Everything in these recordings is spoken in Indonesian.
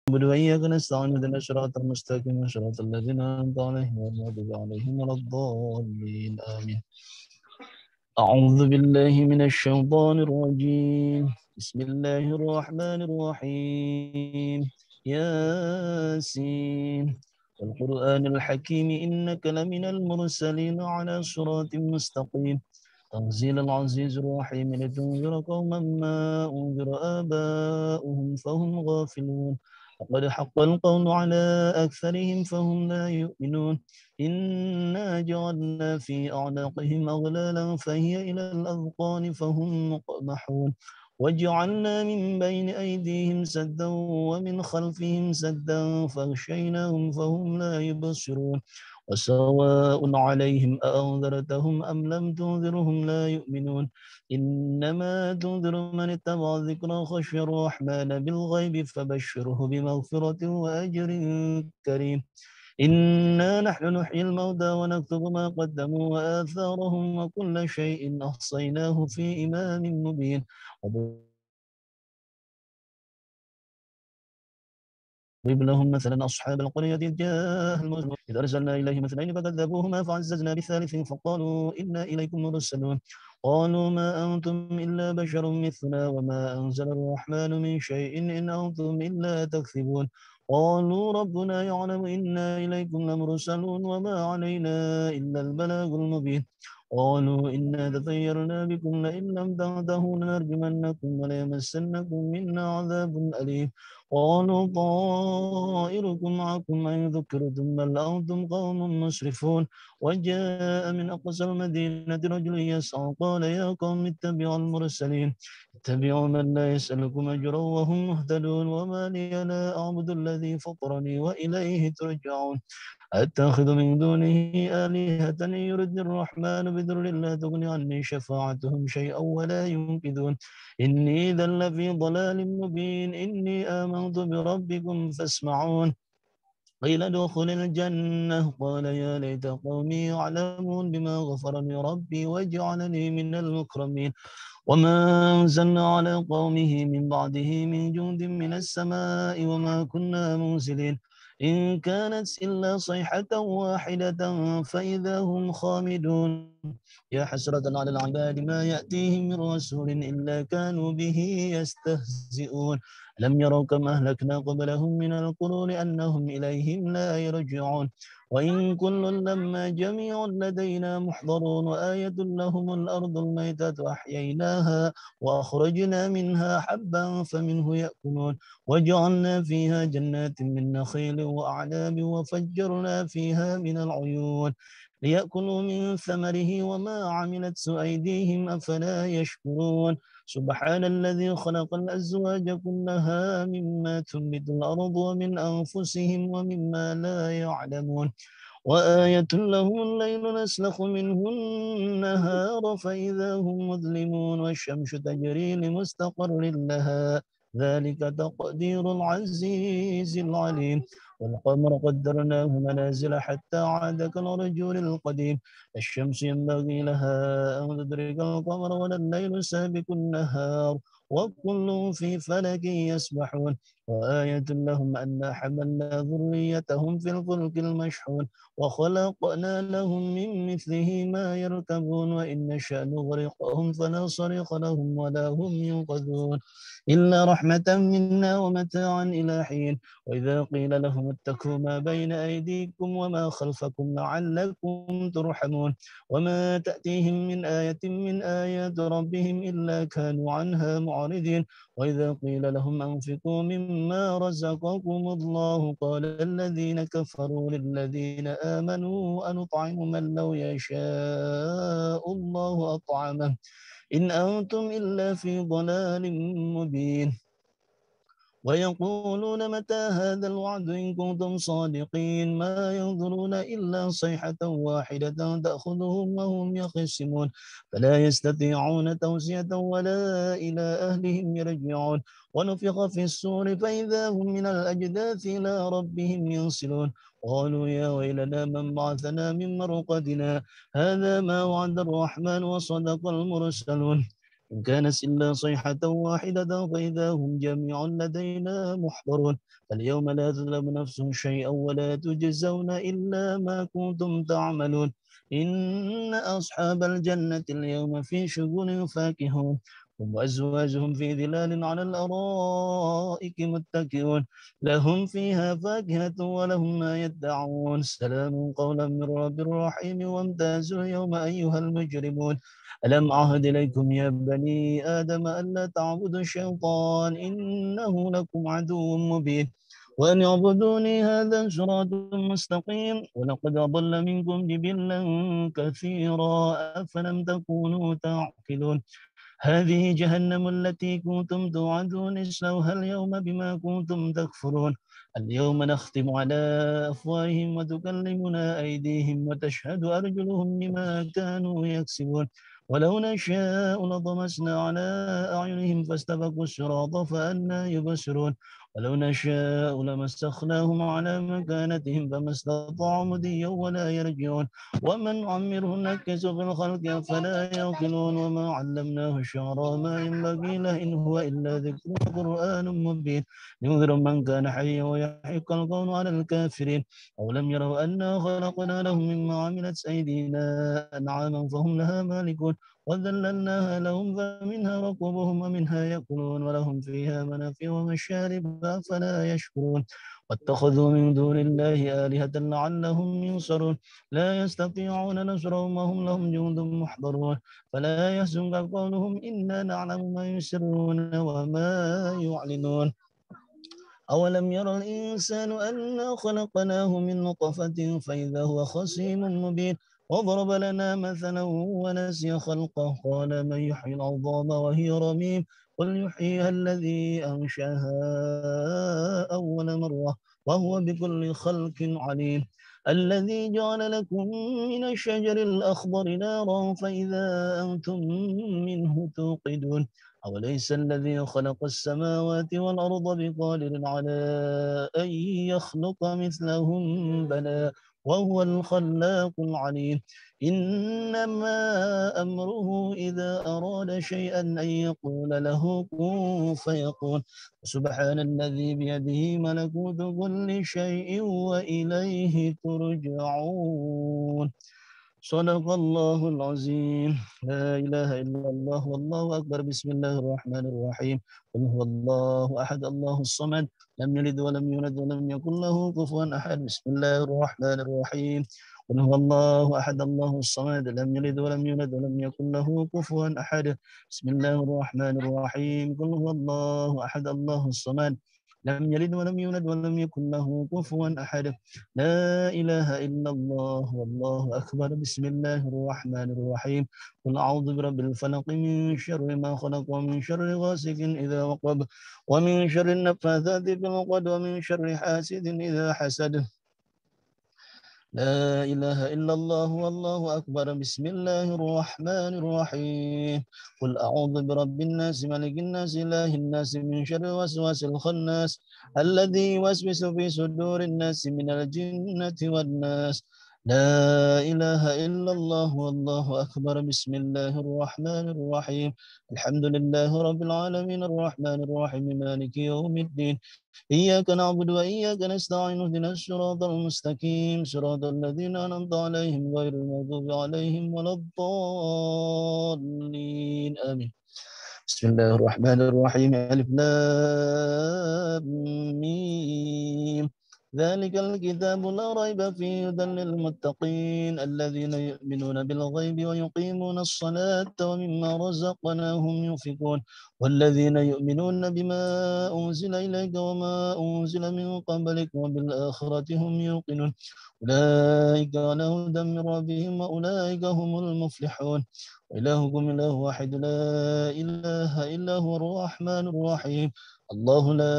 نعبد وإياك نستعين اهدنا الصراط المستقيم صراط الذين أنعمت عليهم غير المغضوب عليهم ولا الضالين آمين. أعوذ بالله من الشيطان الرجيم. بسم الله الرحمن الرحيم. ياسين والقرآن الحكيم إنك لمن المرسلين على صراط مستقيم تنزيل العزيز الرحيم لتنذر قوما ما أنذر آباؤهم فهم غافلون لقد حق القول على أكثرهم فهم لا يؤمنون إنا جعلنا في أعناقهم أغلالا فهي إلى الأذقان فهم مقمحون وجعلنا من بين أيديهم سدا ومن خلفهم سدا فاغشيناهم فهم لا يبصرون وسواء عليهم أأنذرتهم أم لم تنذرهم لا يؤمنون إنما تنذر من اتبع الذكر خشي الرحمن بالغيب فبشره بمغفرة وأجر كريم إنا نحن نحيي الموتى ونكتب ما قدموا وآثارهم وكل شيء أحصيناه في إمام مبين واضرب لهم مثلا أصحاب القرية إذ جاء المرسلون إذ أرسلنا إليهم مثلين فكذبوهما فعززنا بثالث فقالوا إنا إليكم مرسلون قالوا ما أنتم إلا بشر مثلنا وما أنزل الرحمن من شيء إن أنتم إلا تكذبون قالوا ربنا يعلم إنا إليكم لمرسلون وما علينا إلا البلاغ المبين قالوا إنا تطيرنا بكم لئن لم تنتهوا لنرجمنكم وليمسنكم منا عذاب أليم قالوا طائركم معكم أن ذكرتم بل أنتم قوم مسرفون وجاء من أقصى المدينة رجل يسعى قال يا قوم اتبعوا المرسلين اتبعوا من لا يسألكم أجرا وهم مهتدون وما لي لا أعبد الذي فطرني وإليه ترجعون أتخذ من دونه آلهة يرد الرحمن بضر لا تغني عني شفاعتهم شيئا ولا ينقذون إني إذا لفي ضلال مبين إني آمنت بربكم فاسمعون قيل ادخل الجنة قال يا ليت قومي يعلمون بما غفر لي ربي وجعلني من المكرمين وما أنزلنا على قومه من بعده من جند من السماء وما كنا منزلين إن كانت إلا صيحة واحدة فإذا هم خامدون يا حسرة على العباد ما يأتيهم من رسول إلا كانوا به يستهزئون لم يروا كما أهلكنا قبلهم من القرون أنهم إليهم لا يرجعون وإن كل لما جميع لدينا محضرون وآية لهم الأرض الميتة أحييناها وأخرجنا منها حبا فمنه يأكلون وجعلنا فيها جنات من نخيل وأعناب وفجرنا فيها من العيون ليأكلوا من ثمره وما عملت أيديهم أفلا يشكرون سبحان الذي خلق الأزواج كلها مما تنبت الأرض ومن أنفسهم ومما لا يعلمون وآية لهم الليل نسلخ منه النهار فإذا هم مظلمون والشمس تجري لمستقر لها ذلك تقدير العزيز العليم والقمر قدرناه منازل حتى عاد كالرجل القديم الشمس ينبغي لها أن تدرك القمر ولا الليل سابق النهار وكل في فلك يسبحون وآية لهم أنا حملنا ذريتهم في الفلك المشحون وخلقنا لهم من مثله ما يركبون وإن نشأ نغرقهم فلا صريخ لهم ولا هم ينقذون إلا رحمة منا ومتاعا إلى حين وإذا قيل لهم اتقوا ما بين أيديكم وما خلفكم لعلكم ترحمون وما تأتيهم من آية من آيات ربهم إلا كانوا عنها معرضين وإذا قيل لهم أنفقوا مما رزقكم الله قال الذين كفروا للذين آمنوا أنطعم من لو يشاء الله أطعمه إن أنتم إلا في ضلال مبين ويقولون متى هذا الوعد إن كنتم صادقين ما ينظرون إلا صيحة واحدة تأخذهم وهم يخصمون فلا يستطيعون توصية ولا إلى أهلهم يرجعون ونفخ في الصور فإذا هم من الأجداث إلى ربهم ينصلون قالوا يا ويلنا من بعثنا من مرقدنا هذا ما وعد الرحمن وصدق المرسلون إن كانت إلا صيحة واحدة فإذا هم جميع لدينا محضرون فاليوم لا تظلم نفس شيئا ولا تجزون إلا ما كنتم تعملون إن أصحاب الجنة اليوم في شغل فاكهون هم وأزواجهم في ظلال على الأرائك متكئون لهم فيها فاكهة ولهم ما يدعون سلام قولا من رب رحيم وامتازوا اليوم أيها المجرمون ألم أعهد إليكم يا بني آدم ألا تعبدوا الشيطان إنه لكم عدو مبين وأن يعبدوني هذا صراط مستقيم ولقد أضل منكم جبلا كثيرا أفلم تكونوا تعقلون هذه جهنم التي كنتم توعدون اصلوها اليوم بما كنتم تكفرون اليوم نختم على أفواههم وتكلمنا أيديهم وتشهد أرجلهم بما كانوا يكسبون ولو نشاء لطمسنا على أعينهم فاستبقوا الصراط فأنى يبصرون ولو نشاء لمسخناهم على مكانتهم فما استطاعوا مضيا ولا يرجعون ومن عمره نكس في الخلق فلا يعقلون وما علمناه الشعر وما ينبغي له إن هو إلا ذكر قرآن مبين ينذر من كان حيا ويحق القول على الكافرين أولم يروا أنا خلقنا لهم مما عملت أيدينا أنعاما فهم لها مالكون وذللناها لهم فمنها ركوبهم ومنها يأكلون ولهم فيها منافع ومشارب فلا يشكرون واتخذوا من دون الله آلهة لعلهم ينصرون لا يستطيعون نصرهم وهم لهم جند محضرون فلا يحزنك قولهم إنا نعلم ما يسرون وما يعلنون أولم ير الإنسان أنا خلقناه من نطفة فإذا هو خصيم مبين وضرب لنا مثلا ونسي خلقه قال من يحيي العظام وهي رميم قل يحييها الذي أنشأها أول مرة وهو بكل خلق عليم الذي جعل لكم من الشجر الأخضر نارا فإذا أنتم منه توقدون أوليس الذي خلق السماوات والأرض بقادر على أن يخلق مثلهم بلى وهو الخلاق العليم إنما أمره إذا أراد شيئا أن يقول له كن فيكون سبحان الذي بيده ملكوت كل شيء وإليه ترجعون صدق الله العظيم لا إله إلا الله والله أكبر بسم الله الرحمن الرحيم قل هو الله أحد الله الصمد لم يلد ولم يولد ولم يكن له كفوا أحد بسم الله الرحمن الرحيم قل هو الله أحد الله الصمد لم يلد ولم يولد ولم يكن له كفوا أحد بسم الله الرحمن الرحيم قل هو الله أحد الله الصمد لم يلد ولم يولد ولم يكن له كفوا أحد لا إله إلا الله والله أكبر بسم الله الرحمن الرحيم قل أعوذ برب الفلق من شر ما خلق ومن شر غاسق إذا وقب ومن شر النفاثات في العقد ومن شر حاسد إذا حسد لا إله إلا الله والله أكبر بسم الله الرحمن الرحيم قل أعوذ برب الناس ملك الناس إله الناس من شر الوسواس الخناس الذي يوسوس في صدور الناس من الجنة والناس لا إله إلا الله والله أكبر بسم الله الرحمن الرحيم الحمد لله رب العالمين الرحمن الرحيم مالك يوم الدين إياك نعبد وإياك نستعين اهدنا الصراط المستقيم صراط الذين أنعمت عليهم غير المغضوب عليهم ولا الضالين آمين بسم الله الرحمن الرحيم ألف لام ميم ذلك الكتاب لا ريب فيه هدى للمتقين الذين يؤمنون بالغيب ويقيمون الصلاة ومما رزقناهم ينفقون والذين يؤمنون بما أنزل إليك وما أنزل من قبلك وبالآخرة هم يوقنون أولئك على هدى من ربهم وأولئك هم المفلحون وإلهكم إله واحد لا إله إلا هو الرحمن الرحيم الله لا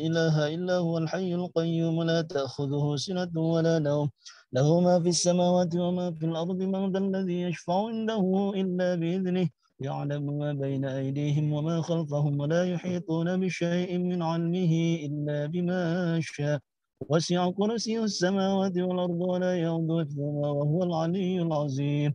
إله إلا هو الحي القيوم لا تأخذه سنة ولا نوم له ما في السماوات وما في الأرض من ذا الذي يشفع عنده إلا بإذنه يعلم ما بين أيديهم وما خلفهم ولا يحيطون بشيء من علمه إلا بما شاء وسع كرسيه السماوات والأرض ولا يؤوده حفظهما وهو العلي العظيم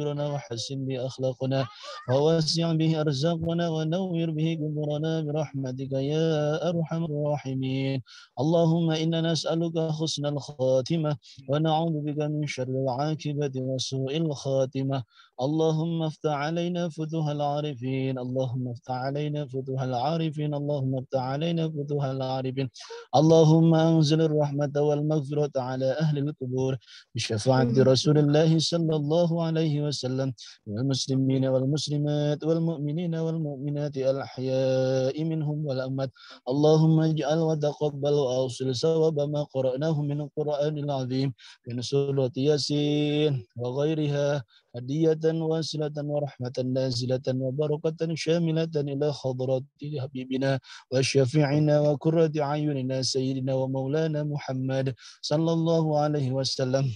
أجورنا وحسن به أخلاقنا ووسع به أرزاقنا ونور به قبورنا برحمتك يا أرحم الراحمين. اللهم إنا نسألك حسن الخاتمة ونعوذ بك من شر العاقبة وسوء الخاتمة. اللهم افتح علينا فتوح العارفين، اللهم افتح علينا فتوح العارفين، اللهم افتح علينا فتوح العارفين. اللهم أنزل الرحمة والمغفرة على أهل القبور بشفاعة رسول الله صلى الله عليه وسلم والمسلمين والمسلمات والمؤمنين والمؤمنات الأحياء منهم والأموات. اللهم اجعل وتقبل وأوصل ثواب ما قرأناه من القرآن العظيم من سورة ياسين وغيرها هدية واصلة ورحمة نازلة وبركة شاملة إلى حضرة حبيبنا وشفيعنا وقرة أعيننا سيدنا ومولانا محمد صلى الله عليه وسلم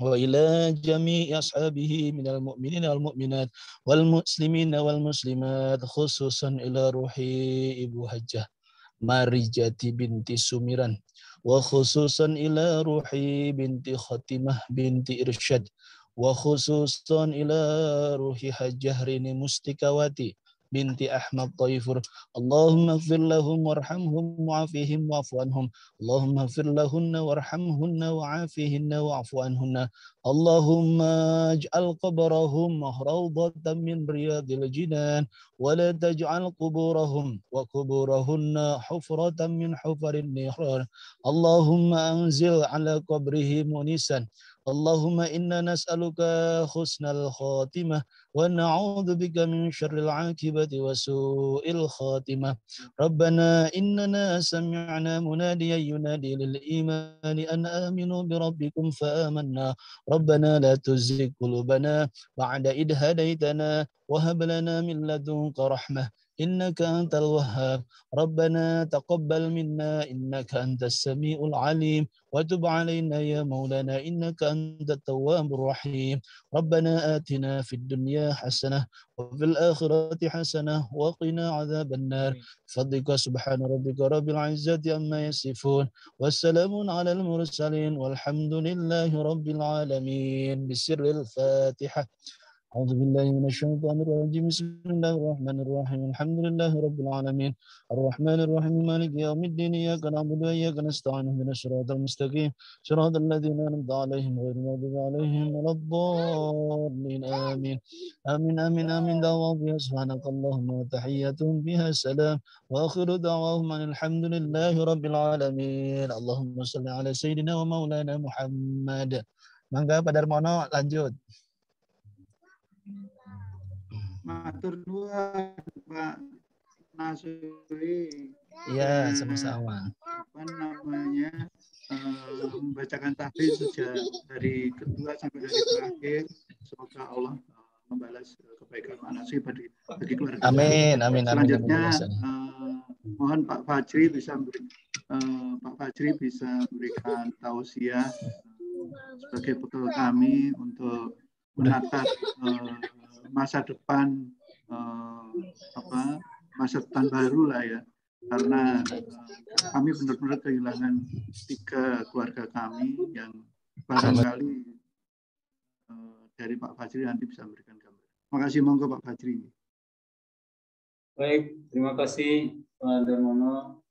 وإلى جميع أصحابه من المؤمنين والمؤمنات والمسلمين والمسلمات خصوصا إلى روح Ibu Hajjah Marijati binti Sumiran وخصوصا إلى روح binti Khatimah binti Irsyad وخصوصا إلى روح Hajjah Rini Mustikawati binti Ahmad Taifur. Allahumma ighfir lahum warhamhum wa'afihim wa'fu anhum. Allahumma ighfir lahunna warhamhunna wa'afihinna wa'fu anhunna. Allahumma ij'al qabrahum rawdatan min riyadil jinan wa la taj'al quburahum wa quburahunna hufratan min hufarin niran. Allahumma anzil ala qabrihim munisan. Allahumma inna nas'aluka husnal khatimah wa na'udzu bika min syarril 'aqibati wa su'il khatimah. Rabbana innana sami'na munadiyan yunadi lil imani an aminu bi rabbikum fa amanna. Rabbana la tuzigh qulubana ba'da idh hadaytana wa hab lana min ladunka rahmah innaka antal wahhab. Rabbana taqabbal minna innaka antas samiul alim wa tub 'alaina ya maulana innaka antat tawwabur rahim. Rabbana atina fid dunya hasanah wa fil akhirati hasanah wa qina 'adzaban nar. Fadlika subhana rabbika rabbil izzati amma yasifun wassalamun 'alal mursalin walhamdulillahi rabbil alamin. Bisirril Fatihah. أعوذ بالله من الشيطان الرجيم بسم الله الرحمن الرحيم الحمد لله رب العالمين الرحمن الرحيم مالك يوم الدين إياك نعبد وإياك نستعين اهدنا الصراط المستقيم صراط الذين أنعمت عليهم غير المغضوب عليهم ولا الضالين آمين آمين آمين آمين دعواهم فيها سبحانك اللهم وتحياتهم فيها سلام وآخر دعواهم أن الحمد لله رب العالمين. اللهم صل على سيدنا ومولانا محمد. Mangga Pak Darmono lanjut. Matur nuwun Pak Nasuri. Iya, sama-sama. Apa namanya membacakan tahlil sejak dari kedua sampai dari terakhir. Semoga Allah membalas kebaikan Pak Nasri bagi keluarga. Amin, amin, Selanjutnya amin. Mohon Pak Fajri bisa memberikan tausiah sebagai bekal kami untuk menatap masa depan masa depan baru lah ya, karena kami benar-benar kehilangan 3 keluarga kami yang barangkali dari Pak Fajri nanti bisa memberikan gambar. Terima kasih, monggo Pak Fajri. Baik, terima kasih Pak Darmono.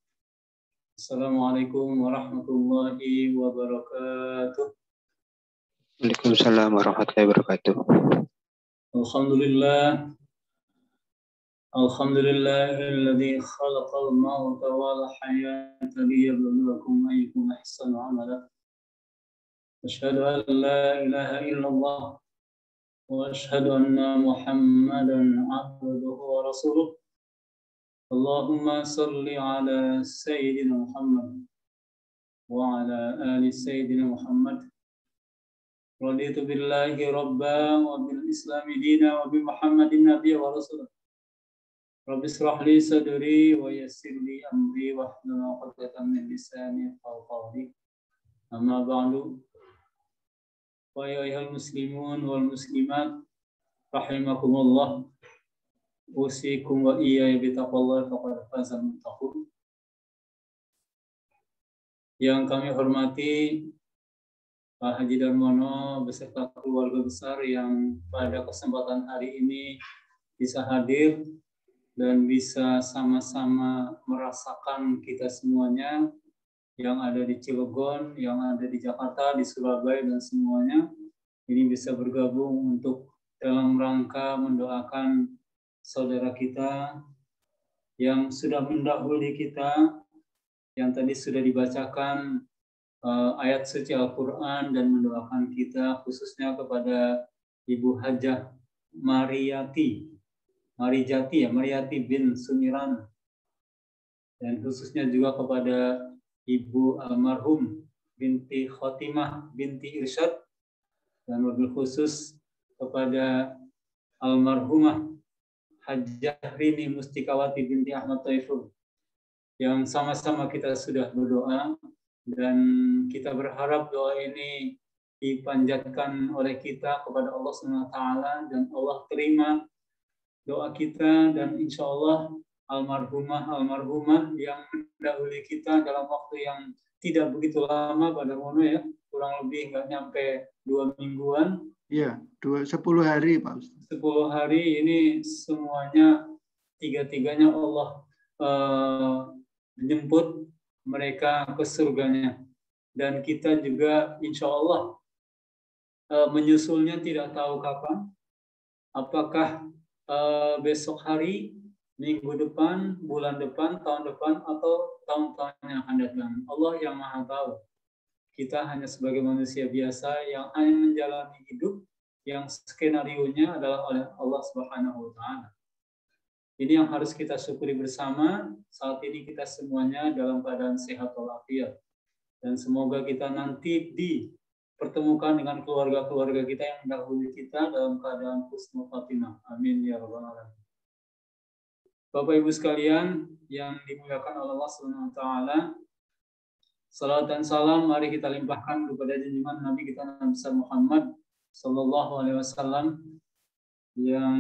Assalamualaikum warahmatullahi wabarakatuh. Waalaikumsalam warahmatullahi wabarakatuh. Alhamdulillah. Alhamdulillahilladzi khalaqal mauta wal hayata liyabluwakum ayyukum ahsanu amala. Asyhadu an la ilaha illallah wa asyhadu anna Muhammadan abduhu wa rasuluh. Allahumma salli ala Sayyidina Muhammad wa ala ali Sayyidina Muhammad. Raditu billahi rabba wa bil islami dina wa bi Muhammadin nabiyya wa rasulah. Rabbi israh li sadri wa yassir li amri wa hlul 'uqdatam min lisani yafqahu qawli. Amma ba'du. Wa ya ayyuhal muslimun wal muslimat rahimakumullah. Usikum wa iyaya bitaqwallah faqad fazal muttaqun. Yang kami hormati Pak Haji Darmono beserta keluarga besar yang pada kesempatan hari ini bisa hadir dan bisa sama-sama merasakan kita semuanya yang ada di Cilegon, yang ada di Jakarta, di Surabaya, dan semuanya ini bisa bergabung untuk dalam rangka mendoakan saudara kita yang sudah mendahului kita, yang tadi sudah dibacakan ayat suci Al-Quran dan mendoakan kita khususnya kepada Ibu Hajah Mariyati bin Sumiran, dan khususnya juga kepada Ibu almarhum binti Khotimah binti Irsyad, dan wabil khusus kepada almarhumah Hajah Rini Mustikawati binti Ahmad Taifur, yang sama-sama kita sudah berdoa, dan kita berharap doa ini dipanjatkan oleh kita kepada Allah SWT, dan Allah terima doa kita, dan insya Allah almarhumah yang mendahului kita dalam waktu yang tidak begitu lama, Pak Darmono ya, kurang lebih nggak nyampe 2 mingguan. Iya, 10 hari Pak Ustaz. 10 hari ini semuanya, tiga-tiganya Allah menjemput mereka ke surganya, dan kita juga insya Allah menyusulnya tidak tahu kapan, apakah besok hari, minggu depan, bulan depan, tahun depan, atau tahun-tahun yang akan datang. Allah yang Maha tahu. Kita hanya sebagai manusia biasa yang hanya menjalani hidup yang skenario-nya adalah oleh Allah Subhanahu wa Ta'ala. Ini yang harus kita syukuri bersama. Saat ini kita semuanya dalam keadaan sehat walafiat, dan semoga kita nanti dipertemukan dengan keluarga-keluarga kita yang mendahului kita dalam keadaan husnul khatimah. Amin ya rabbal alamin. Bapak Ibu sekalian yang dimuliakan oleh Allah Subhanahu wa Ta'ala, salat dan salam mari kita limpahkan kepada junjungan Nabi kita Nabi Muhammad Sallallahu Alaihi Wasallam, yang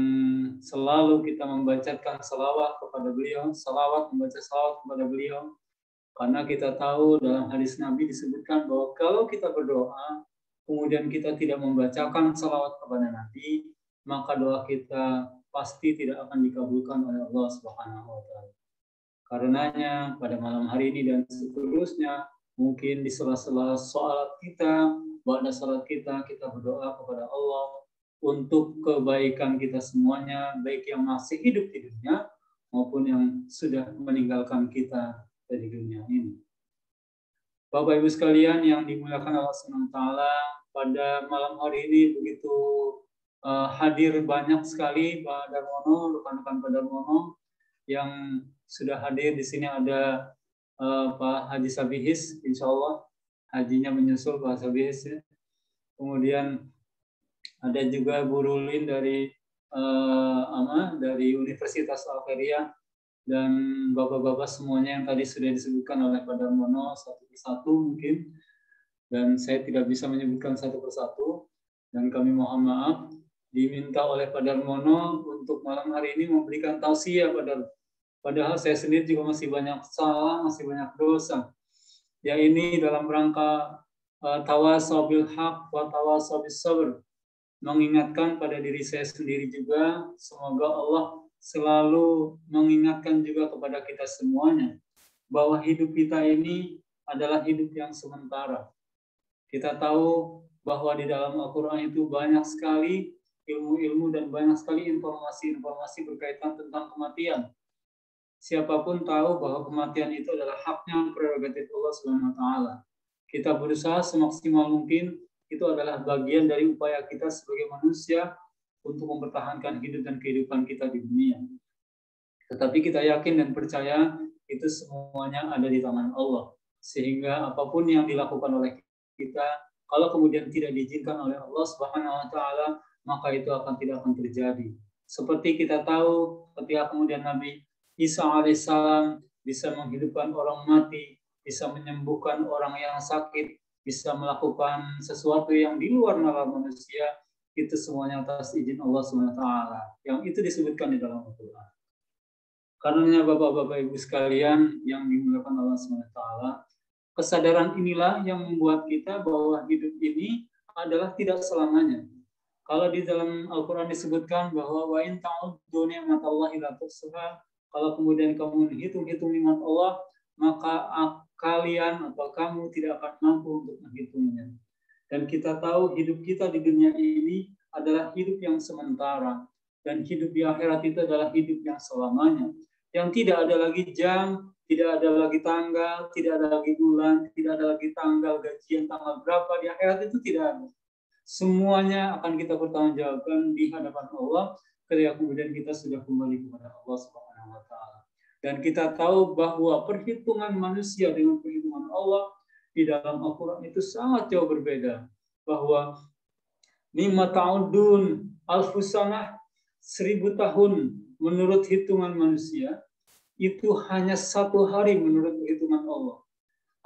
selalu kita membacakan salawat kepada beliau, membaca salawat kepada beliau, karena kita tahu dalam hadis Nabi disebutkan bahwa kalau kita berdoa kemudian kita tidak membacakan salawat kepada Nabi, maka doa kita pasti tidak akan dikabulkan oleh Allah Subhanahu wa Ta'ala. Karenanya pada malam hari ini dan seterusnya, mungkin di sela-sela salat kita, pada salat kita berdoa kepada Allah untuk kebaikan kita semuanya, baik yang masih hidup di dunia maupun yang sudah meninggalkan kita dari dunia ini. Bapak Ibu sekalian yang dimuliakan Allah Subhanahu wa Ta'ala, pada malam hari ini begitu hadir banyak sekali Pak Darmono, rekan-rekan Pak Darmono yang sudah hadir di sini. Ada Pak Haji Sabihis, insya Allah hajinya menyusul Pak Sabihis ya. Kemudian ada juga Bu Rulin dari Universitas Al-Khairiyah, dan bapak-bapak semuanya yang tadi sudah disebutkan oleh Pak Darmono satu persatu mungkin, dan saya tidak bisa menyebutkan satu persatu, dan kami mohon maaf. Diminta oleh Pak Darmono untuk malam hari ini memberikan tausiah padahal saya sendiri juga masih banyak salah, masih banyak dosa. Ya, ini dalam rangka tawasau bil haq wa tawasau bis sabr, mengingatkan pada diri saya sendiri juga. Semoga Allah selalu mengingatkan juga kepada kita semuanya bahwa hidup kita ini adalah hidup yang sementara. Kita tahu bahwa di dalam Al-Quran itu banyak sekali ilmu-ilmu dan banyak sekali informasi-informasi berkaitan tentang kematian. Siapapun tahu bahwa kematian itu adalah haknya prerogatif Allah Subhanahu wa Ta'ala. Kita berusaha semaksimal mungkin, itu adalah bagian dari upaya kita sebagai manusia untuk mempertahankan hidup dan kehidupan kita di dunia. Tetapi kita yakin dan percaya itu semuanya ada di tangan Allah. Sehingga apapun yang dilakukan oleh kita, kalau kemudian tidak diizinkan oleh Allah Subhanahu wa Ta'ala, maka itu tidak akan terjadi. Seperti kita tahu ketika kemudian Nabi Isa alaihissalam bisa menghidupkan orang mati, bisa menyembuhkan orang yang sakit, bisa melakukan sesuatu yang di luar nalar manusia, itu semuanya atas izin Allah SWT, yang itu disebutkan di dalam Al-Quran. Karenanya Bapak-Bapak Ibu sekalian yang dimuliakan Allah SWT, Kesadaran inilah yang membuat kita bahwa hidup ini adalah tidak selamanya. Kalau di dalam Al-Quran disebutkan bahwa wa in ta'uddu ni'matallahi la tuhsuha, kalau kemudian kamu menghitung-hitung nikmat Allah, maka kalian atau kamu tidak akan mampu untuk menghitungnya. Dan kita tahu hidup kita di dunia ini adalah hidup yang sementara, dan hidup di akhirat itu adalah hidup yang selamanya, yang tidak ada lagi jam, tidak ada lagi tanggal, tidak ada lagi bulan, tidak ada lagi tanggal gajian tanggal berapa. Di akhirat itu tidak ada. Semuanya akan kita pertanggungjawabkan di hadapan Allah ketika kemudian kita sudah kembali kepada Allah Subhanahu wa taala. Dan kita tahu bahwa perhitungan manusia dengan perhitungan Allah di dalam Al-Qur'an itu sangat jauh berbeda. Bahwa 5 ta'udun alfusanah, 1000 tahun menurut hitungan manusia itu hanya 1 hari menurut perhitungan Allah.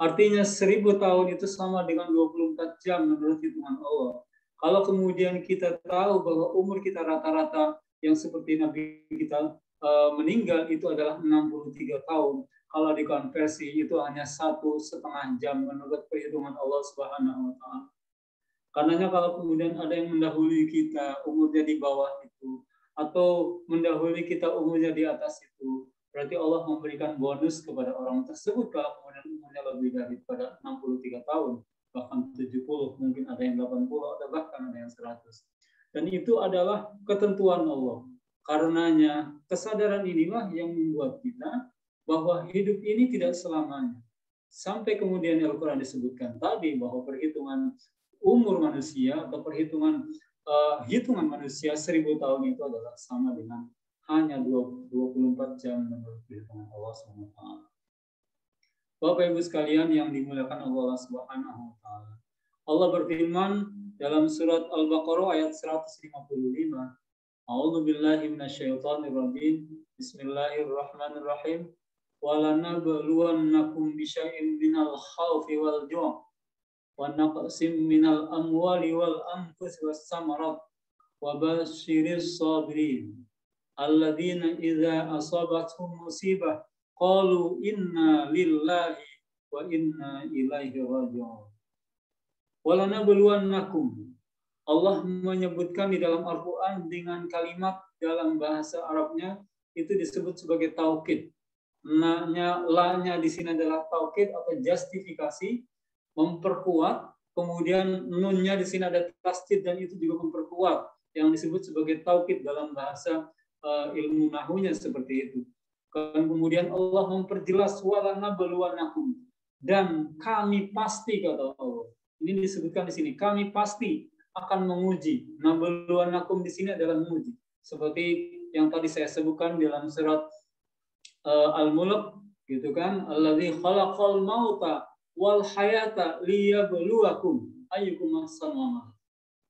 Artinya 1000 tahun itu sama dengan 24 jam menurut hitungan Allah. Kalau kemudian kita tahu bahwa umur kita rata-rata yang seperti Nabi kita meninggal itu adalah 63 tahun. Kalau dikonversi itu hanya 1,5 jam menurut perhitungan Allah Subhanahu wa taala. Karenanya kalau kemudian ada yang mendahului kita umurnya di bawah itu atau mendahului kita umurnya di atas itu, berarti Allah memberikan bonus kepada orang tersebut kalau kemudian umurnya lebih daripada 63 tahun. Bahkan 70, mungkin ada yang 80, ada bahkan ada yang 100. Dan itu adalah ketentuan Allah. Karenanya kesadaran inilah yang membuat kita bahwa hidup ini tidak selamanya. Sampai kemudian Al-Quran disebutkan tadi bahwa perhitungan umur manusia atau perhitungan hitungan manusia 1000 tahun itu adalah sama dengan hanya 24 jam menurut perhitungan Allah SWT. Bapak Ibu sekalian yang dimuliakan Allah Subhanahu wa taala. Allah berfirman dalam surat Al-Baqarah ayat 155. A'udzu billahi minasyaitonir rajim. Bismillahirrahmanirrahim. Wa lanabluwannakum bisyai'in minal khaufi wal ju' wa naqsim minal amwali wal anfusi was samarat wa basyiris sabirin alladzina idza asabatuhum musibah qalu inna lillahi wa inna ilaihi raji'un. Walanabluwannakum. Allah menyebutkan di dalam Al-Qur'an dengan kalimat dalam bahasa Arabnya itu disebut sebagai taukid. La-nya di sini adalah taukid atau justifikasi, memperkuat. Kemudian nunnya di sini ada tasdid dan itu juga memperkuat, yang disebut sebagai taukid dalam bahasa ilmu nahunya seperti itu. Dan kemudian Allah memperjelas walanabluwannakum, dan kami pasti, kata Allah. Ini disebutkan di sini, kami pasti akan menguji. Nabluwannakum di sini adalah menguji. Seperti yang tadi saya sebutkan dalam surat Al-Mulk, gitu kan? Alladzi khalaqal mauta wal hayata liyabluwakum ayyukum ahsanu amala.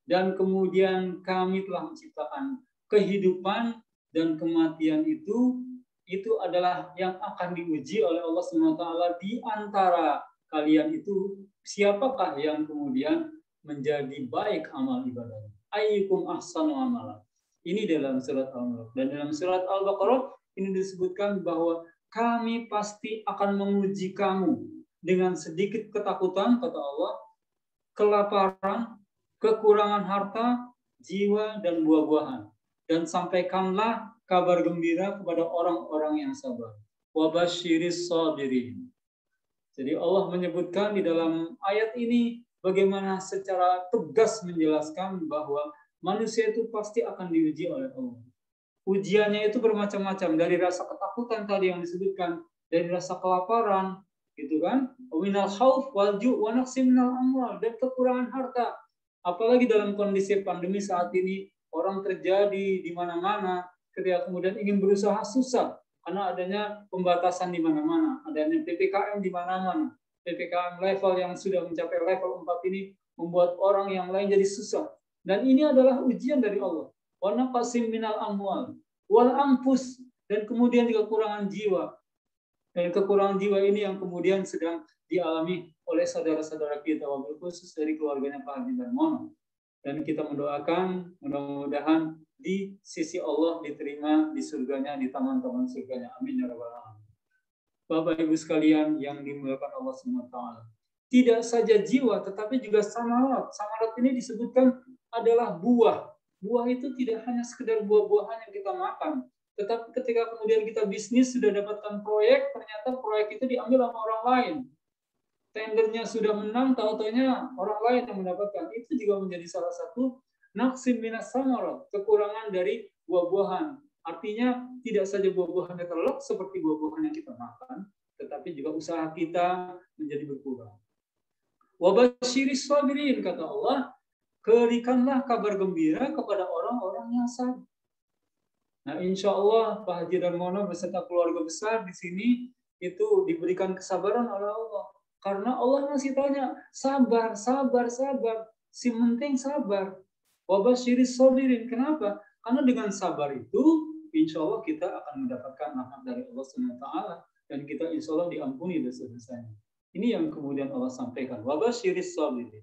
Dan kemudian kami telah menciptakan kehidupan dan kematian itu adalah yang akan diuji oleh Allah SWT di antara kalian itu, siapakah yang kemudian menjadi baik amal ibadahnya. Ayyukum ahsanu amala. Ini dalam surat Al-Mulk. Dan dalam surat Al-Baqarah ini disebutkan bahwa kami pasti akan menguji kamu dengan sedikit ketakutan, kata Allah, kelaparan, kekurangan harta, jiwa, dan buah-buahan. Dan sampaikanlah kabar gembira kepada orang-orang yang sabar. Wa basyiris sabirin. Jadi Allah menyebutkan di dalam ayat ini bagaimana secara tegas menjelaskan bahwa manusia itu pasti akan diuji oleh Allah. Ujiannya itu bermacam-macam, dari rasa ketakutan tadi yang disebutkan, dari rasa kelaparan, gitu kan? Minal khauf wal ju' wa naqsim minal amwal, dan kekurangan harta. Apalagi dalam kondisi pandemi saat ini, orang terjadi di mana-mana, ketika kemudian ingin berusaha susah karena adanya pembatasan di mana-mana, adanya PPKM di mana-mana. PPKM level yang sudah mencapai level 4 ini membuat orang yang lain jadi susah. Dan ini adalah ujian dari Allah. Wa naqsim minal amwal wal anfus, dan kemudian kekurangan jiwa. Dan kekurangan jiwa ini yang kemudian sedang dialami oleh saudara-saudara kita, wabil khusus dari keluarganya Pak Haji Darmono. Dan kita mendoakan mudah-mudahan di sisi Allah diterima di surganya, di taman-taman surganya. Amin ya rabbal alamin. Bapak Ibu sekalian yang dimuliakan Allah SWT. Tidak saja jiwa, tetapi juga samarat. Samarat ini disebutkan adalah buah. Buah itu tidak hanya sekedar buah-buahan yang kita makan, tetapi ketika kemudian kita bisnis sudah dapatkan proyek, ternyata proyek itu diambil sama orang lain. Tendernya sudah menang, tahu-taunya orang lain yang mendapatkan. Itu juga menjadi salah satu naqsim minas samarat, kekurangan dari buah-buahan. Artinya tidak saja buah-buahan yang terlelap seperti buah-buahan yang kita makan, tetapi juga usaha kita menjadi berkurang. Wabasyiris sabirin, kata Allah, berikanlah kabar gembira kepada orang-orang yang sabar. Nah, insya Allah Pak Haji Darmono beserta keluarga besar di sini itu diberikan kesabaran oleh Allah. Karena Allah masih tanya, sabar, sabar, sabar. Si penting sabar. Wabasyiris sabirin. Kenapa? Karena dengan sabar itu, insya Allah kita akan mendapatkan rahmat dari Allah SWT. Dan kita insya Allah diampuni dosa-dosanya. Ini yang kemudian Allah sampaikan. Wabasyiris sabirin.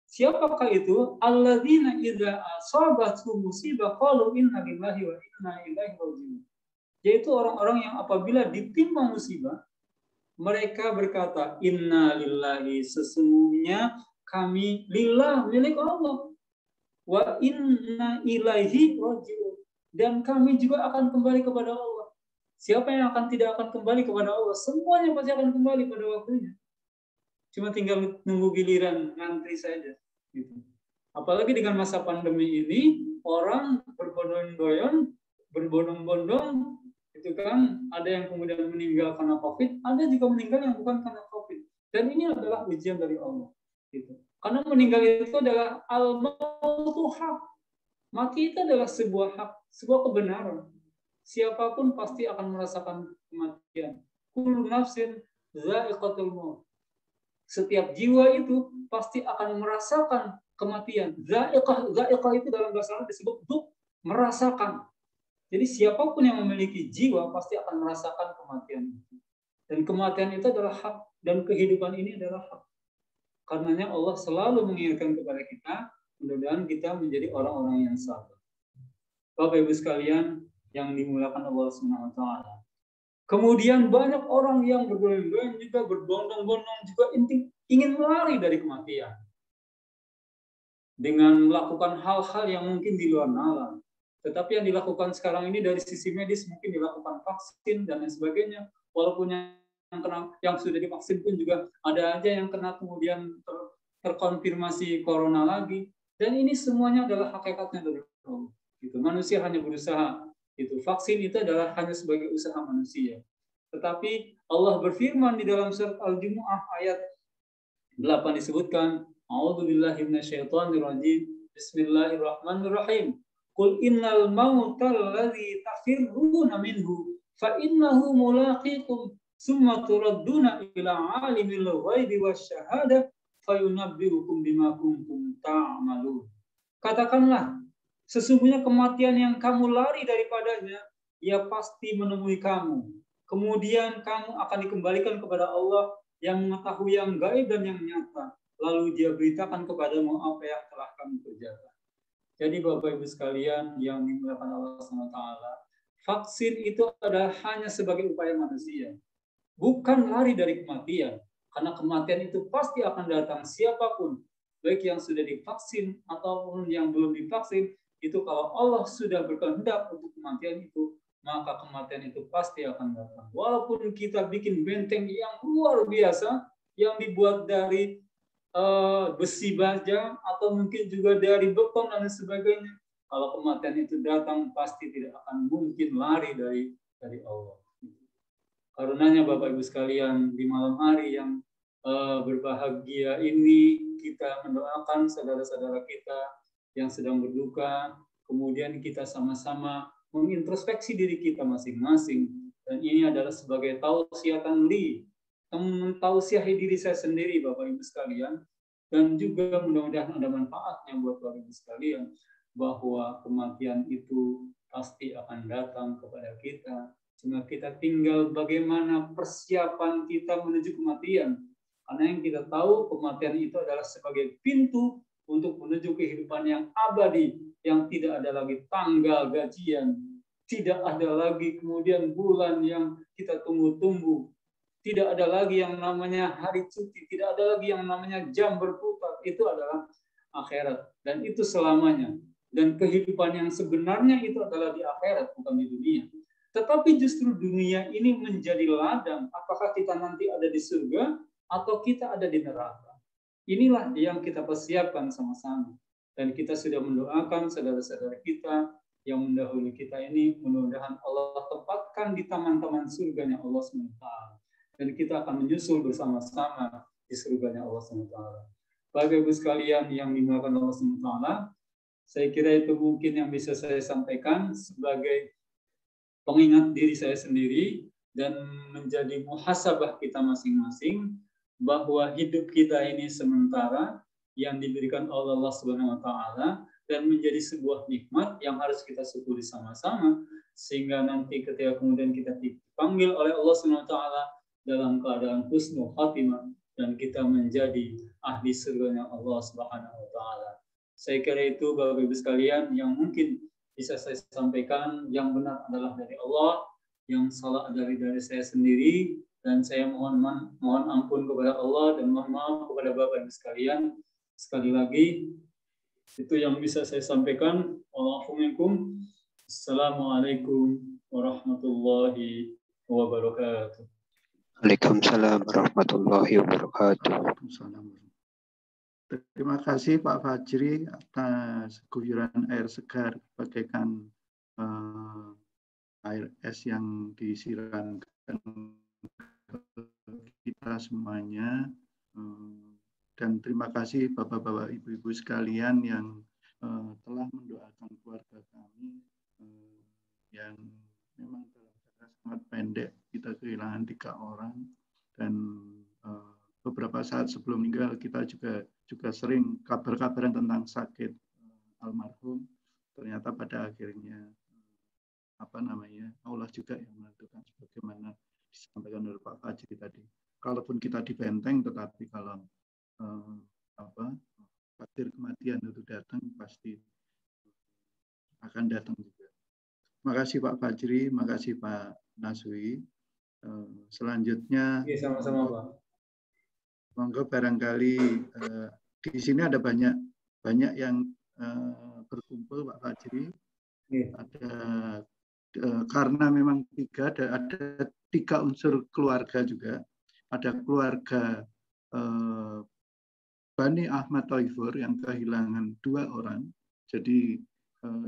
Siapakah itu? Alladzina idza asabatuhum musibah qalu inna lillahi wa inna ilaihi raji'un. Yaitu orang-orang yang apabila ditimpa musibah, mereka berkata, inna lillahi, sesungguhnya kami lillah, milik Allah. Wa inna ilaihi raji'un. Dan kami juga akan kembali kepada Allah. Siapa yang tidak akan kembali kepada Allah? Semuanya pasti akan kembali pada waktunya. Cuma tinggal nunggu giliran, ngantri saja. Gitu. Apalagi dengan masa pandemi ini, orang berbondong-bondong, itu kan ada yang kemudian meninggal karena COVID, ada juga meninggal yang bukan karena COVID. Dan ini adalah ujian dari Allah. Gitu. Karena meninggal itu adalah al-mautu hak. Mati itu adalah sebuah hak, sebuah kebenaran. Siapapun pasti akan merasakan kematian. Kullu nafsin dha'iqatul maut. Setiap jiwa itu pasti akan merasakan kematian. Dha'iqah itu dalam bahasa Arab disebut duk, merasakan. Jadi siapapun yang memiliki jiwa pasti akan merasakan kematian itu. Dan kematian itu adalah hak. Dan kehidupan ini adalah hak. Karenanya Allah selalu mengingatkan kepada kita, mudah-mudahan kita menjadi orang-orang yang sabar. Bapak Ibu sekalian yang dimuliakan Allah SWT. Kemudian banyak orang yang bergoyang-goyang juga, berbondong-bondong juga ingin melari dari kematian. Dengan melakukan hal-hal yang mungkin di luar nalar. Tetapi yang dilakukan sekarang ini dari sisi medis mungkin dilakukan vaksin dan lain sebagainya. Walaupun yang sudah divaksin pun juga ada aja yang kena kemudian terkonfirmasi corona lagi. Dan ini semuanya adalah hakikatnya dari Allah. Gitu. Manusia hanya berusaha. Itu vaksin itu adalah hanya sebagai usaha manusia. Tetapi Allah berfirman di dalam surat Al-Jumu'ah ayat 8 disebutkan, A'udzubillahi minasyaitonirrajim. Bismillahirrahmanirrahim. Qul innal mautal ladzi tafirruna minhu fa innahu mulaqikum summa turadduna ila alimil ghaibi wasyahadah fayunabbiukum bima kuntum ta'malun. Katakanlah, sesungguhnya kematian yang kamu lari daripadanya, ia pasti menemui kamu. Kemudian kamu akan dikembalikan kepada Allah yang mengetahui yang gaib dan yang nyata. Lalu dia beritakan kepadamu apa yang telah kamu kerjakan. Jadi Bapak Ibu sekalian yang dimuliakan Allah SWT, vaksin itu adalah hanya sebagai upaya manusia. Bukan lari dari kematian. Karena kematian itu pasti akan datang siapapun. Baik yang sudah divaksin ataupun yang belum divaksin. Itu kalau Allah sudah berkehendak untuk kematian itu, maka kematian itu pasti akan datang. Walaupun kita bikin benteng yang luar biasa, yang dibuat dari besi baja, atau mungkin juga dari beton dan sebagainya, kalau kematian itu datang, pasti tidak akan mungkin lari dari Allah. Karenanya Bapak Ibu sekalian, di malam hari yang berbahagia ini, kita mendoakan saudara-saudara kita yang sedang berduka, kemudian kita sama-sama mengintrospeksi diri kita masing-masing. Dan ini adalah sebagai tausiatan li, mentausiahi diri saya sendiri Bapak Ibu sekalian, dan juga mudah-mudahan ada manfaatnya buat Bapak Ibu sekalian, bahwa kematian itu pasti akan datang kepada kita. Cuma kita tinggal bagaimana persiapan kita menuju kematian. Karena yang kita tahu kematian itu adalah sebagai pintu untuk menuju kehidupan yang abadi, yang tidak ada lagi tanggal gajian, Tidak ada lagi kemudian bulan yang kita tunggu-tunggu. Tidak ada lagi yang namanya hari cuti. Tidak ada lagi yang namanya jam berputar. Itu adalah akhirat. Dan itu selamanya. Dan kehidupan yang sebenarnya itu adalah di akhirat, bukan di dunia. Tetapi justru dunia ini menjadi ladang. Apakah kita nanti ada di surga atau kita ada di neraka? Inilah yang kita persiapkan sama-sama. Dan kita sudah mendoakan saudara-saudara kita yang mendahului kita ini, mudah-mudahan Allah tempatkan di taman-taman surganya Allah SWT. Dan kita akan menyusul bersama-sama di surganya Allah SWT. Bapak Ibu sekalian yang dimuliakan Allah SWT, saya kira itu mungkin yang bisa saya sampaikan sebagai pengingat diri saya sendiri dan menjadi muhasabah kita masing-masing bahwa hidup kita ini sementara yang diberikan oleh Allah Subhanahu wa taala dan menjadi sebuah nikmat yang harus kita syukuri sama-sama sehingga nanti ketika kemudian kita dipanggil oleh Allah Subhanahu wa taala dalam keadaan husnul khatimah dan kita menjadi ahli surganya Allah Subhanahu wa taala. Saya kira itu Bapak Ibu sekalian yang mungkin bisa saya sampaikan. Yang benar adalah dari Allah, yang salah dari saya sendiri, dan saya mohon ampun kepada Allah dan mohon maaf kepada Bapak Ibu sekalian. Sekali lagi, itu yang bisa saya sampaikan. Assalamualaikum warahmatullahi wabarakatuh. Waalaikumsalam warahmatullahi wabarakatuh. Terima kasih Pak Fajri atas guyuran air segar bagaikan air es yang disiramkan kita semuanya. Dan terima kasih Bapak-Bapak, Ibu-Ibu sekalian yang telah mendoakan keluarga kami yang memang dalam jangka sangat pendek kita kehilangan 3 orang dan beberapa saat sebelum meninggal kita juga sering kabar-kabaran tentang sakit almarhum. Ternyata pada akhirnya Allah juga yang menentukan sebagaimana disampaikan oleh Pak Fajri tadi. Kalaupun kita di benteng, tetapi kalau takdir kematian itu datang pasti akan datang juga. Terima kasih Pak Fajri, terima kasih Pak Naswi. Selanjutnya, sama-sama Pak. Monggo barangkali di sini ada banyak yang berkumpul Pak Fajri. Ada karena memang ada 3 unsur keluarga juga. Ada keluarga Bani Ahmad Thaifur yang kehilangan 2 orang. Jadi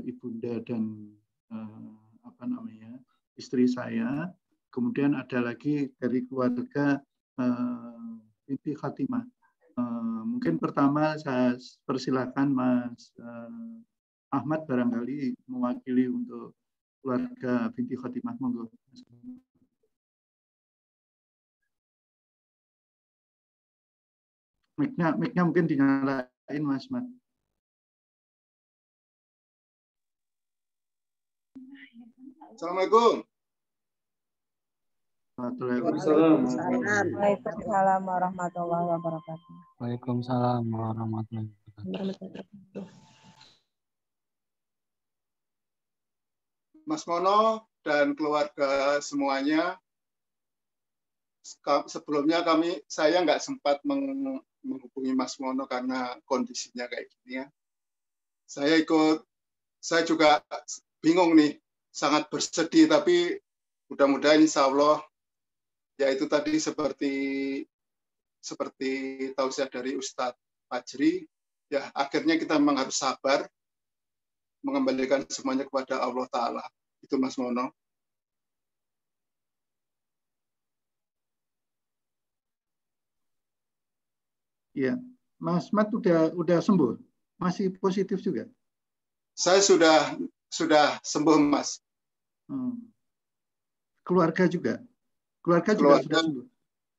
ibunda dan istri saya. Kemudian ada lagi dari keluarga Binti Khatimah. Mungkin pertama saya persilakan Mas Ahmad barangkali mewakili untuk keluarga Binti Khatimah. Monggo. Mic-nya mungkin dinyalain Mas Ahmad. Assalamualaikum. Waalaikumsalam warahmatullahi wabarakatuh. Waalaikumsalam warahmatullahi wabarakatuh. Mas Mono dan keluarga semuanya, sebelumnya saya nggak sempat menghubungi Mas Mono karena kondisinya kayak gini ya. Saya juga bingung nih, sangat bersedih, tapi mudah-mudahan insya Allah ya itu tadi seperti tausiah dari Ustadz Fajri, ya akhirnya kita memang harus sabar mengembalikan semuanya kepada Allah Ta'ala. Itu Mas Mono. Ya, Mas Mat udah sembuh, masih positif juga. Saya sudah sembuh Mas. Keluarga juga sudah sembuh.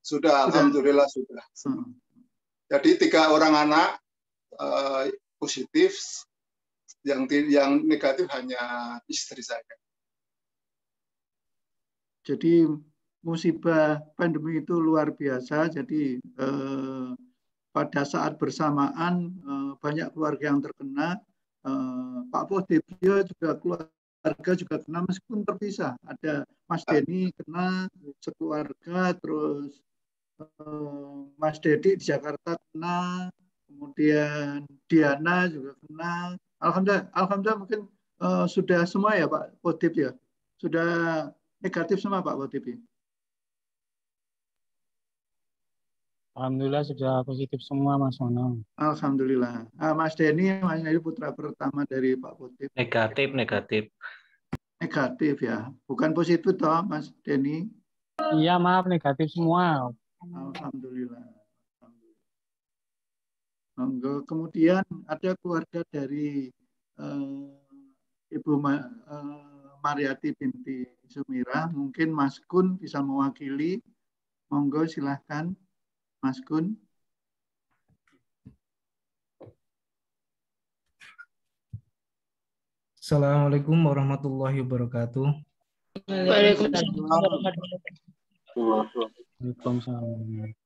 Sudah, alhamdulillah sudah. Jadi 3 orang anak positif, yang negatif hanya istri saya. Jadi musibah pandemi itu luar biasa. Jadi pada saat bersamaan banyak keluarga yang terkena. Pak Podebio juga keluarga sekeluarga juga kena meskipun terpisah. Ada Mas Denny kena sekeluarga, terus Mas Dedi di Jakarta kena, kemudian Diana juga kena. Alhamdulillah mungkin sudah semua ya Pak positif ya, sudah negatif semua Pak positif. Alhamdulillah sudah positif semua Mas Mono. Alhamdulillah. Mas Denny, Mas Denny putra pertama dari Pak Positif. Negatif. Negatif ya, bukan positif toh Mas Denny? Iya maaf negatif semua. Alhamdulillah. Kemudian ada keluarga dari Ibu Mariati binti Sumira, mungkin Mas Kun bisa mewakili. Monggo silahkan Mas Kun. Assalamualaikum warahmatullahi wabarakatuh. Waalaikumsalam.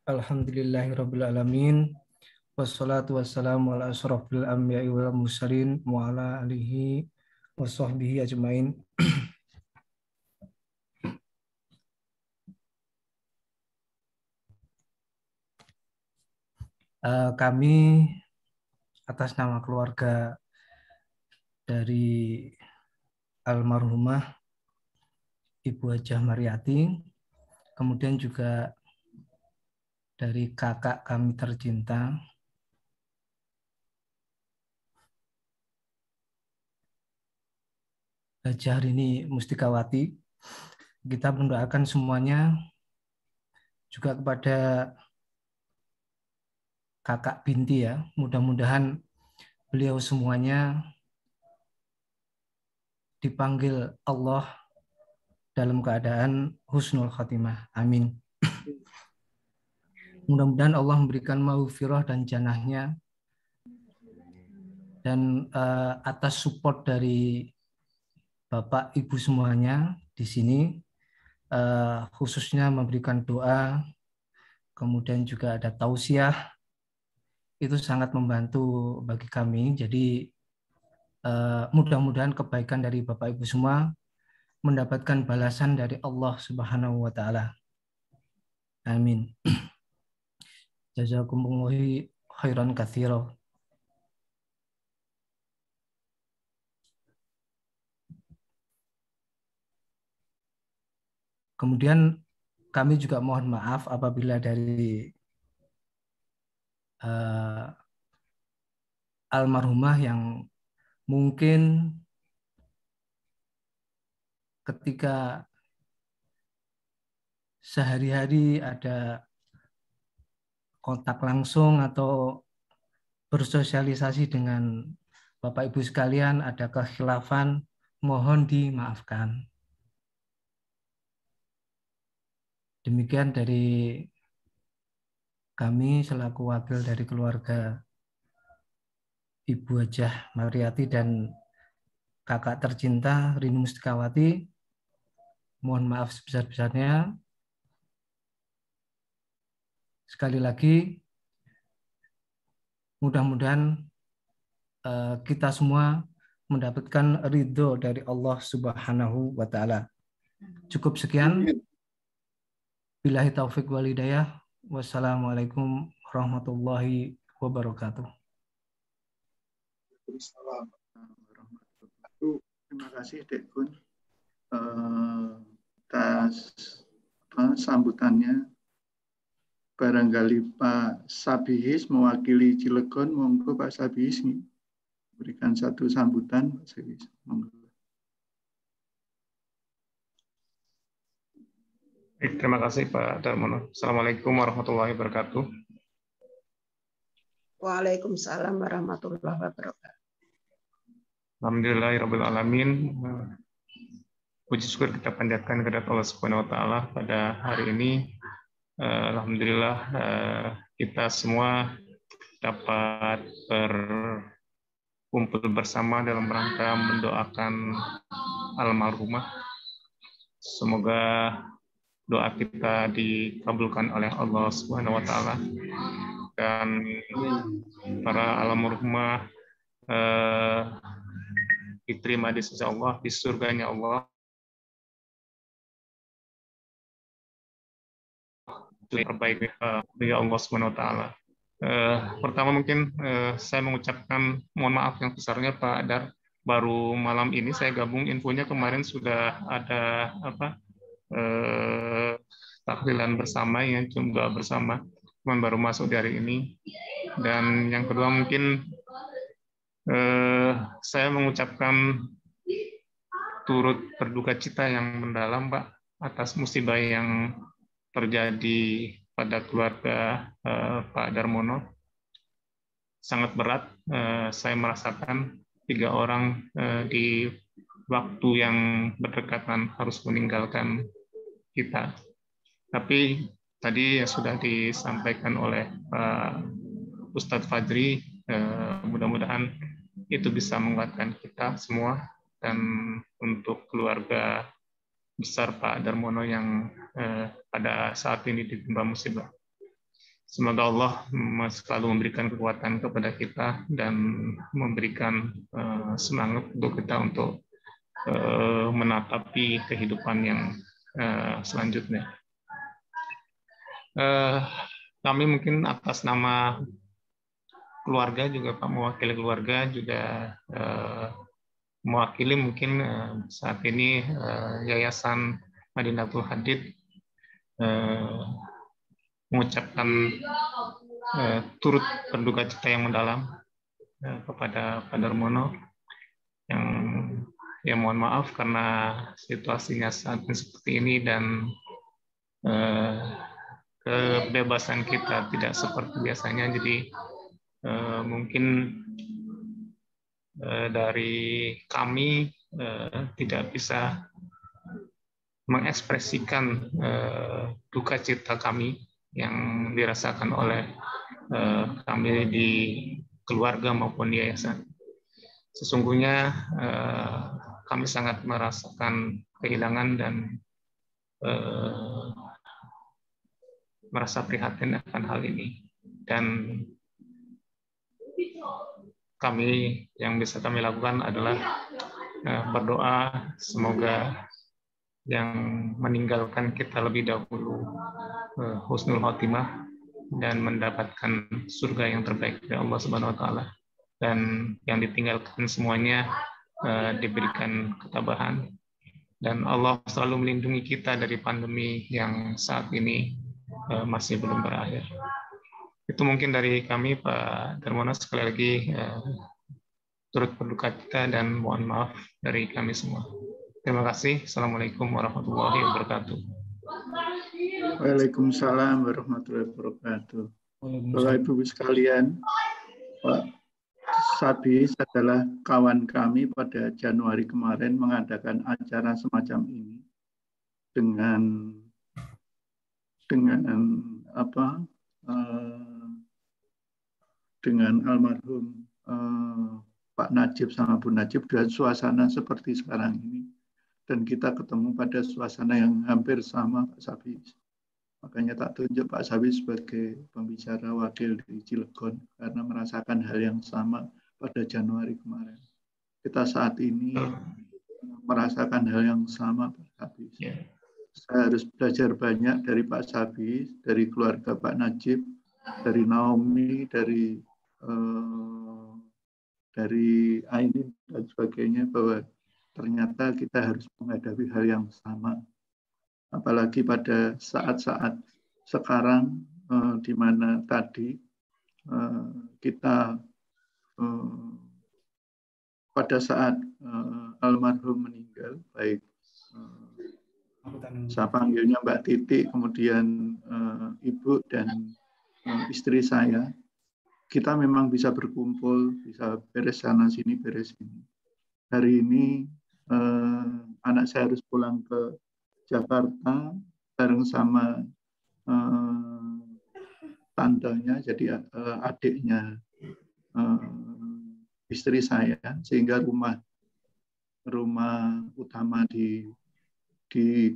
Alhamdulillahirabbil alamin. Wassalatu wassalamu ala asyrafil anbiya'i wal mursalin wa ala alihi washabbihi ajmain. Kami atas nama keluarga dari almarhumah Ibu Hajah Mariati, kemudian juga dari kakak kami tercinta, Hajah Rini Mustikawati, kita mendoakan semuanya, juga kepada kakak binti ya, mudah-mudahan beliau semuanya dipanggil Allah dalam keadaan husnul khatimah. Amin. Mudah-mudahan Allah memberikan maghfirah dan jannahnya. Dan atas support dari Bapak Ibu semuanya di sini, khususnya memberikan doa, kemudian juga ada tausiah, itu sangat membantu bagi kami. Jadi mudah-mudahan kebaikan dari Bapak Ibu semua mendapatkan balasan dari Allah Subhanahu wa taala. Amin. Jazakumullahu khairan katsira. Kemudian kami juga mohon maaf apabila dari almarhumah yang mungkin ketika sehari-hari ada kontak langsung atau bersosialisasi dengan Bapak Ibu sekalian ada kekhilafan, mohon dimaafkan. Demikian dari kami selaku wakil dari keluarga Ibu Hajah Mariati dan kakak tercinta Rini Mustikawati. Mohon maaf sebesar-besarnya. Sekali lagi, mudah-mudahan kita semua mendapatkan ridho dari Allah Subhanahu wa taala. Cukup sekian. Billahi taufik wal hidayah. Wassalamualaikum warahmatullahi wabarakatuh. Terima kasih Dek Kun atas sambutannya. Barangkali Pak Sabihis mewakili Cilegon, monggo Pak Sabihis berikan satu sambutan. Pak Sabihis, monggo. Terima kasih Pak Darmono. Assalamualaikum warahmatullahi wabarakatuh. Waalaikumsalam warahmatullahi wabarakatuh. Alhamdulillahirabbil alamin. Puji syukur kita panjatkan kepada Allah Subhanahu wa taala pada hari ini. Alhamdulillah kita semua dapat berkumpul bersama dalam rangka mendoakan almarhumah. Semoga doa kita dikabulkan oleh Allah Subhanahu wa taala dan para almarhumah diterima di sisi Allah, di surganya Allah. Itu yang terbaik bagi Allah Subhanahu wa taala. Pertama mungkin saya mengucapkan mohon maaf yang besarnya Pak Dar, baru malam ini saya gabung, infonya kemarin sudah ada tahlilan bersama yang juga bersama, cuman baru masuk di hari ini. Dan yang kedua mungkin saya mengucapkan turut berduka cita yang mendalam Pak atas musibah yang terjadi pada keluarga Pak Darmono. Sangat berat, saya merasakan 3 orang di waktu yang berdekatan harus meninggalkan kita. Tapi tadi yang sudah disampaikan oleh Pak Ustadz Fajri, mudah-mudahan itu bisa menguatkan kita semua, dan untuk keluarga besar Pak Darmono yang pada saat ini ditimpa musibah. Semoga Allah selalu memberikan kekuatan kepada kita dan memberikan semangat untuk kita untuk menatapi kehidupan yang selanjutnya. Kami mungkin atas nama keluarga juga Pak, mewakili keluarga juga mewakili mungkin saat ini Yayasan Madinatul Hadid mengucapkan turut berduka cita yang mendalam kepada Pak Darmono, yang ya mohon maaf karena situasinya saat ini seperti ini dan kebebasan kita tidak seperti biasanya, jadi mungkin dari kami tidak bisa mengekspresikan duka cita kami yang dirasakan oleh kami di keluarga maupun yayasan. Sesungguhnya kami sangat merasakan kehilangan dan merasa prihatin akan hal ini. Dan kami yang bisa kami lakukan adalah berdoa semoga yang meninggalkan kita lebih dahulu husnul khotimah dan mendapatkan surga yang terbaik dari Allah Subhanahu wa taala, dan yang ditinggalkan semuanya diberikan ketabahan, dan Allah selalu melindungi kita dari pandemi yang saat ini masih belum berakhir. Itu mungkin dari kami Pak Darmono, sekali lagi turut berduka cita dan mohon maaf dari kami semua. Terima kasih. Assalamualaikum warahmatullahi wabarakatuh. Waalaikumsalam warahmatullahi wabarakatuh. Bapak Ibu sekalian, Pak Sabis adalah kawan kami pada Januari kemarin mengadakan acara semacam ini dengan almarhum Pak Najib sama Bu Najib dan suasana seperti sekarang ini. Dan kita ketemu pada suasana yang hampir sama Pak Sabis. Makanya tak tunjuk Pak Sabis sebagai pembicara wakil di Cilegon karena merasakan hal yang sama pada Januari kemarin. Kita saat ini merasakan hal yang sama Pak Sabis. Saya harus belajar banyak dari Pak Sabis, dari keluarga Pak Najib, dari Naomi, dari Ainin dan sebagainya, bahwa ternyata kita harus menghadapi hal yang sama. Apalagi pada saat-saat sekarang di mana tadi kita pada saat almarhum meninggal, baik saya panggilnya Mbak Titi, kemudian Ibu dan istri saya, kita memang bisa berkumpul, bisa beres sana sini, beres sini. Hari ini anak saya harus pulang ke Jakarta bareng sama tantenya, jadi adiknya istri saya, sehingga rumah utama di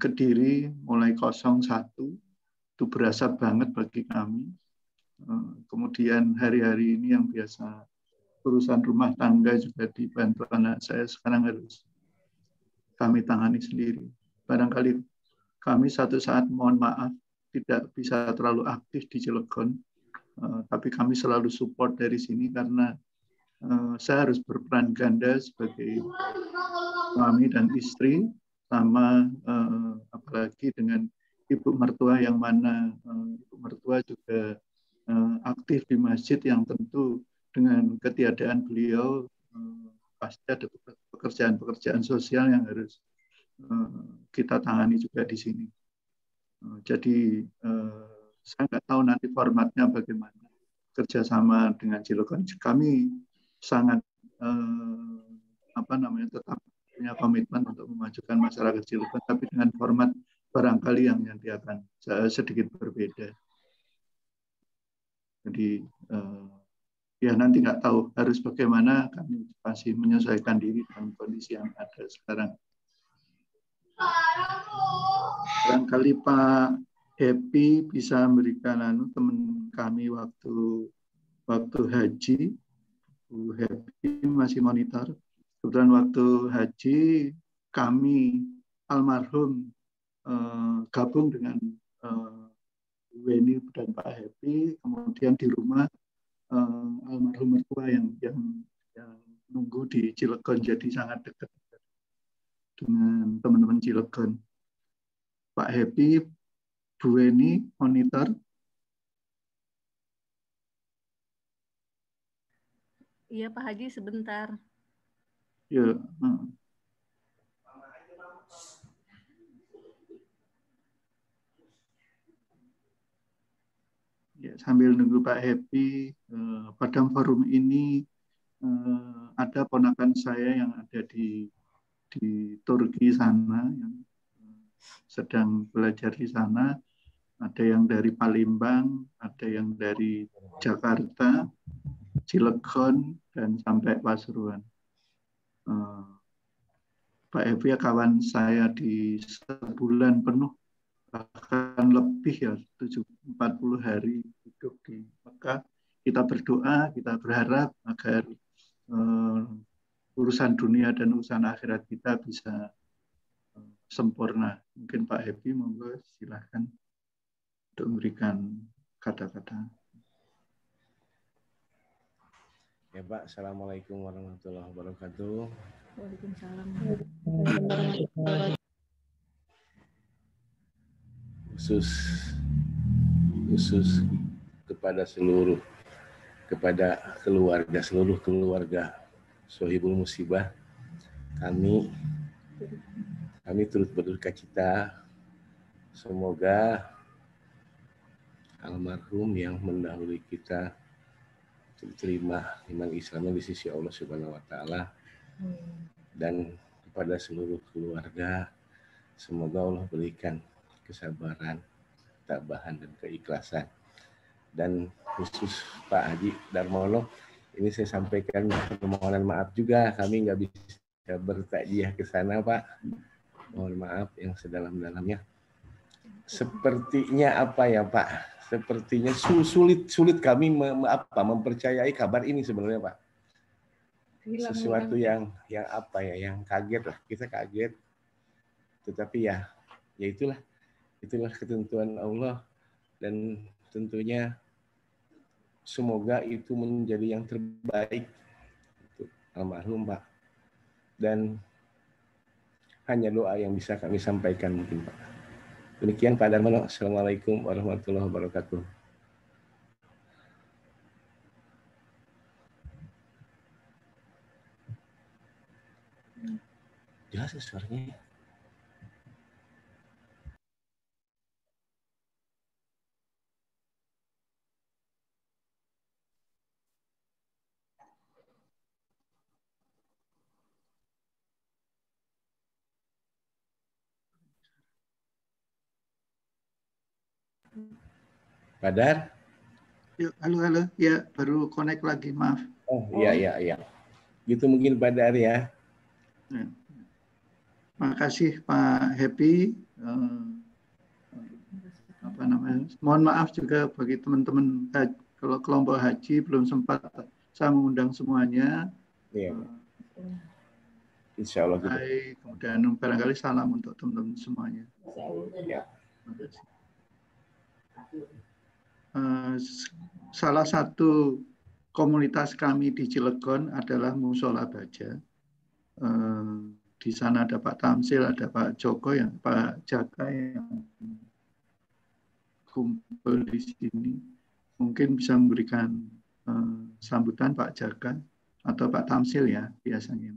Kediri mulai 01 itu berasa banget bagi kami. Kemudian hari-hari ini yang biasa urusan rumah tangga juga dibantu anak saya sekarang harus kami tangani sendiri. Barangkali kami satu saat mohon maaf tidak bisa terlalu aktif di Cilegon, tapi kami selalu support dari sini karena saya harus berperan ganda sebagai suami dan istri, sama apalagi dengan ibu mertua yang mana ibu mertua juga aktif di masjid yang tentu dengan ketiadaan beliau pasti ada pekerjaan-pekerjaan sosial yang harus kita tangani juga di sini. Jadi saya nggak tahu nanti formatnya bagaimana kerjasama dengan Cilegon. Kami sangat tetap punya komitmen untuk memajukan masyarakat Cilegon, tapi dengan format barangkali yang nanti akan sedikit berbeda. Jadi ya nanti nggak tahu harus bagaimana, kami masih menyesuaikan diri dengan kondisi yang ada sekarang. Barangkali Pak Happy bisa memberikan teman kami waktu haji. Bu Happy masih monitor. Kebetulan waktu haji kami almarhum gabung dengan Weni dan Pak Happy, kemudian di rumah almarhum mertua yang nunggu di Cilegon, jadi sangat dekat dengan teman-teman Cilegon. Pak Happy, Bu Weni monitor. Iya Pak Haji, sebentar. Ya. Ya, sambil nunggu Pak Happy, pada forum ini ada ponakan saya yang ada di Turki sana, yang sedang belajar di sana. Ada yang dari Palembang, ada yang dari Jakarta, Cilegon, dan sampai Pasuruan. Pak Happy kawan saya di sebulan penuh, bahkan lebih ya, 40 hari hidup di Mekah. Kita berdoa, kita berharap agar urusan dunia dan urusan akhirat kita bisa sempurna. Mungkin Pak Happy, monggo silahkan untuk memberikan kata-kata. Ya Pak, Assalamualaikum warahmatullahi wabarakatuh. Waalaikumsalam. Khusus kepada seluruh keluarga Sohibul Musibah, kami turut berduka cita. Semoga almarhum yang mendahului kita diterima iman Islamnya di sisi Allah Subhanahu wa taala. Dan kepada seluruh keluarga, semoga Allah berikan kesabaran, ketabahan, dan keikhlasan. Dan khusus Pak Haji Darmono, ini saya sampaikan permohonan maaf juga, kami nggak bisa bertakziah ke sana Pak. Mohon maaf yang sedalam-dalamnya. Sepertinya apa ya Pak? Sepertinya sulit kami mempercayai kabar ini sebenarnya Pak. Sesuatu yang apa ya, yang kaget lah, kita kaget. Tetapi ya itulah ketentuan Allah, dan tentunya semoga itu menjadi yang terbaik untuk almarhum Pak. Dan hanya doa yang bisa kami sampaikan mungkin Pak. Demikian Pak Darmono. Assalamualaikum warahmatullahi wabarakatuh. Jelas suaranya? Padar? Halo. Ya, baru connect lagi, maaf. Oh, iya. Gitu mungkin Padar ya. Makasih Pak Happy. Mohon maaf juga bagi teman-teman kalau kelompok haji belum sempat saya mengundang semuanya. Iya. Insya Allah. Baik, kemudian barangkali salam untuk teman-teman semuanya. Ya. Salah satu komunitas kami di Cilegon adalah Musola Baja. Di sana ada Pak Tamsil, ada Pak Joko, Pak Jaka yang kumpul di sini. Mungkin bisa memberikan sambutan Pak Jaka atau Pak Tamsil ya biasanya.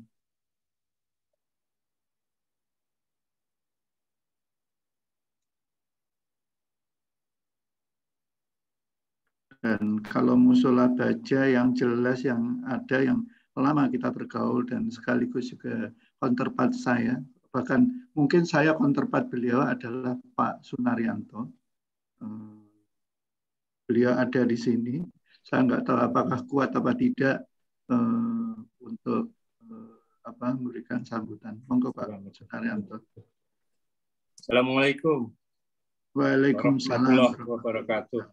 Dan kalau Musola Baja yang jelas yang ada yang lama kita bergaul dan sekaligus juga counterpart saya, bahkan mungkin saya counterpart beliau adalah Pak Sunaryanto. Beliau ada di sini. Saya nggak tahu apakah kuat apa tidak untuk memberikan sambutan. Monggo Pak Sunaryanto. Assalamualaikum. Waalaikumsalam warahmatullahi wabarakatuh.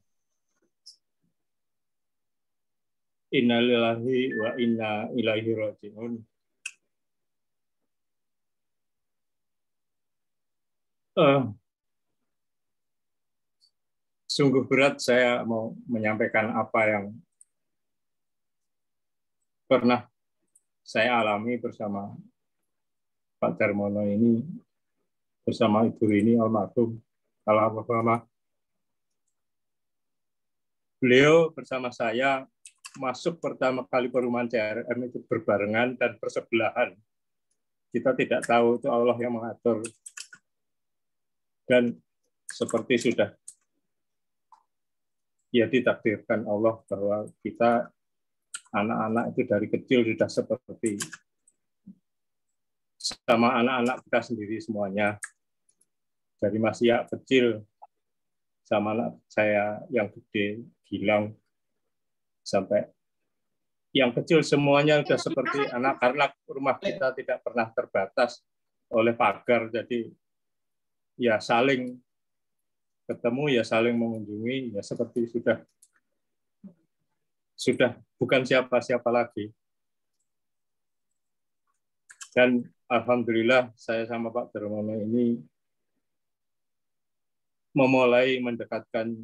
Innalillahi wa inna ilaihi raji'un. Sungguh berat saya mau menyampaikan apa yang pernah saya alami bersama Pak Darmono ini, bersama Ibu Rini almarhum. Alhamdulillah. Beliau bersama saya masuk pertama kali perumahan CRM itu berbarengan dan bersebelahan. Kita tidak tahu itu Allah yang mengatur. Dan seperti sudah ya ditakdirkan Allah bahwa kita anak-anak itu dari kecil sudah seperti sama anak-anak kita sendiri semuanya. Dari masih kecil sama anak saya yang gede, Gilang, sampai yang kecil semuanya sudah seperti anak, karena rumah kita tidak pernah terbatas oleh pagar, jadi ya saling ketemu, ya saling mengunjungi, ya seperti sudah bukan siapa-siapa lagi. Dan alhamdulillah saya sama Pak Darmono ini memulai mendekatkan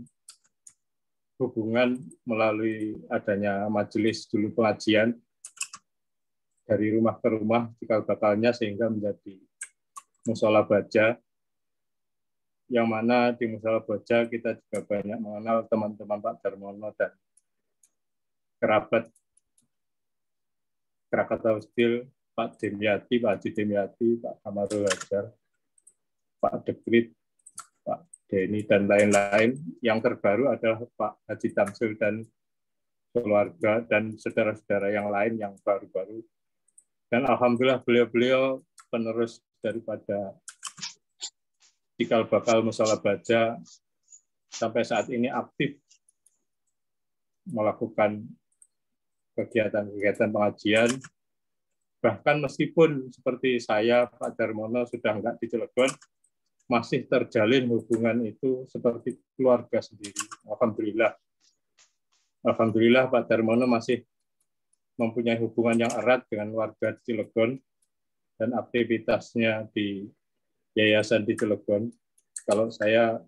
hubungan melalui adanya majelis dulu pengajian dari rumah ke rumah cikal bakalnya sehingga menjadi Musola Baja, yang mana di Musola Baja kita juga banyak mengenal teman-teman Pak Darmono dan kerabat Krakatau Steel, Pak Demyati, Pak Haji Demyati, Pak Kamarul Hajar, Pak Dekrit, Pak Denny, dan lain-lain. Yang terbaru adalah Pak Haji Tamsil dan keluarga dan saudara-saudara yang lain yang baru-baru. Dan alhamdulillah beliau-beliau penerus daripada cikal bakal Musola Baja sampai saat ini aktif melakukan kegiatan-kegiatan pengajian. Bahkan meskipun seperti saya, Pak Darmono sudah enggak di Cilegon, masih terjalin hubungan itu seperti keluarga sendiri. Alhamdulillah. Alhamdulillah Pak Darmono masih mempunyai hubungan yang erat dengan warga di Cilegon dan aktivitasnya di yayasan di Cilegon. Kalau saya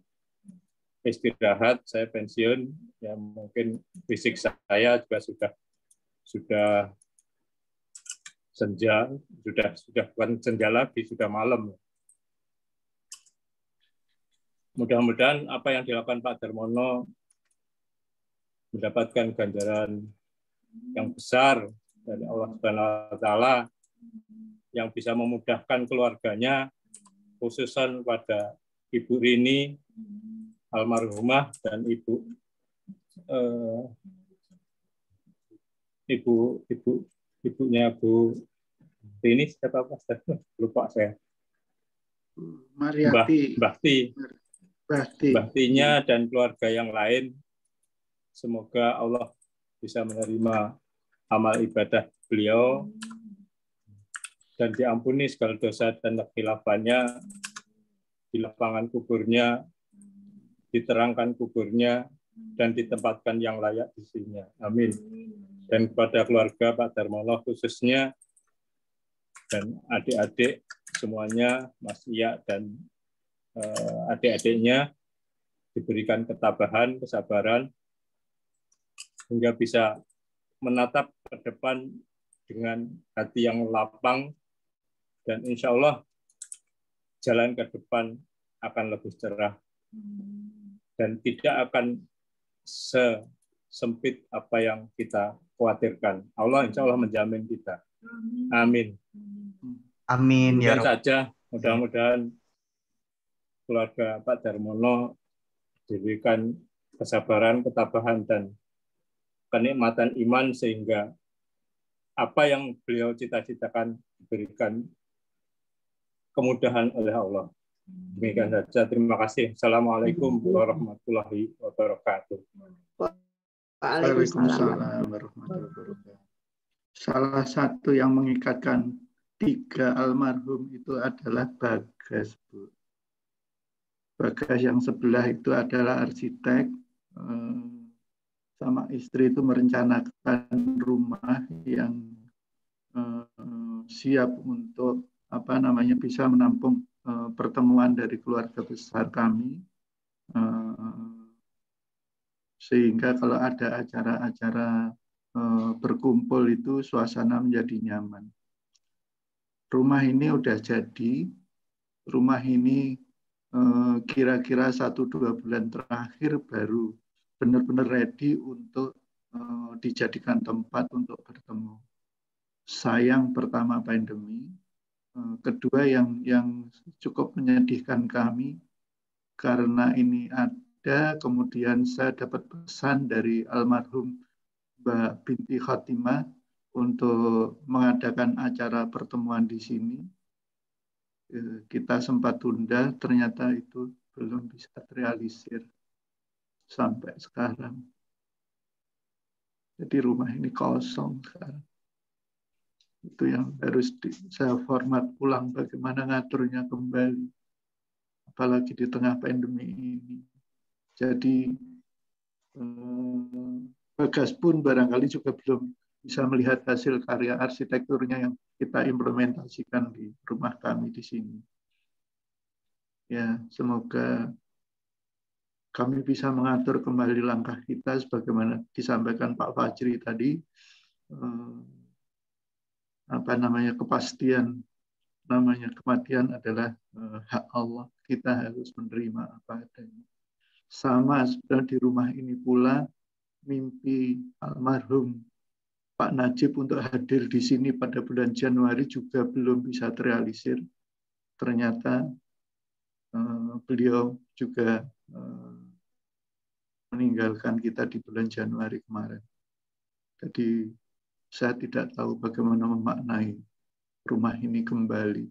istirahat, saya pensiun, ya mungkin fisik saya juga sudah senja, sudah bukan senja lagi, sudah malam. Mudah-mudahan apa yang dilakukan Pak Darmono mendapatkan ganjaran yang besar dari Allah Subhanahu wa Ta'ala yang bisa memudahkan keluarganya, khususnya pada Ibu Rini almarhumah dan ibunya Bu Rini, siapa lupa saya. Bahtinya dan keluarga yang lain, semoga Allah bisa menerima amal ibadah beliau dan diampuni segala dosa dan kekhilafan-nya, di lapangan kuburnya, diterangkan kuburnya, dan ditempatkan yang layak di sini. Amin. Dan kepada keluarga Pak Darmono khususnya, dan adik-adik semuanya, Mas Iya dan adik-adiknya, diberikan ketabahan, kesabaran, hingga bisa menatap ke depan dengan hati yang lapang, dan insya Allah jalan ke depan akan lebih cerah dan tidak akan sesempit apa yang kita khawatirkan. Allah insya Allah menjamin kita. Amin. Amin ya Demikian Rabb. saja, mudah-mudahan keluarga Pak Darmono diberikan kesabaran, ketabahan, dan kenikmatan iman sehingga apa yang beliau cita-citakan diberikan kemudahan oleh Allah. Demikian saja. Terima kasih. Assalamualaikum warahmatullahi wabarakatuh. Waalaikumsalam warahmatullahi wabarakatuh. Salah satu yang mengikatkan tiga almarhum itu adalah Bagas, Bu. Bagas yang sebelah itu adalah arsitek, sama istri itu merencanakan rumah yang siap untuk bisa menampung pertemuan dari keluarga besar kami, sehingga kalau ada acara-acara berkumpul itu suasana menjadi nyaman. Rumah ini udah jadi, rumah ini kira-kira 1-2 bulan terakhir baru benar-benar ready untuk dijadikan tempat untuk bertemu. Sayang pertama pandemi, kedua yang cukup menyedihkan kami karena ini ada, kemudian saya dapat pesan dari almarhum Mbak Binti Khotimah untuk mengadakan acara pertemuan di sini. Kita sempat tunda, ternyata itu belum bisa terrealisir sampai sekarang. Jadi rumah ini kosong sekarang. Itu yang harus saya format ulang, bagaimana ngaturnya kembali. Apalagi di tengah pandemi ini. Jadi Bagas pun barangkali juga belum bisa melihat hasil karya arsitekturnya yang kita implementasikan di rumah kami di sini. Ya, semoga kami bisa mengatur kembali langkah kita sebagaimana disampaikan Pak Fajri tadi, kepastian kematian adalah hak Allah, kita harus menerima apa adanya. Sama sudah di rumah ini pula mimpi almarhum Pak Najib untuk hadir di sini pada bulan Januari juga belum bisa terrealisir. Ternyata beliau juga meninggalkan kita di bulan Januari kemarin. Jadi saya tidak tahu bagaimana memaknai rumah ini kembali.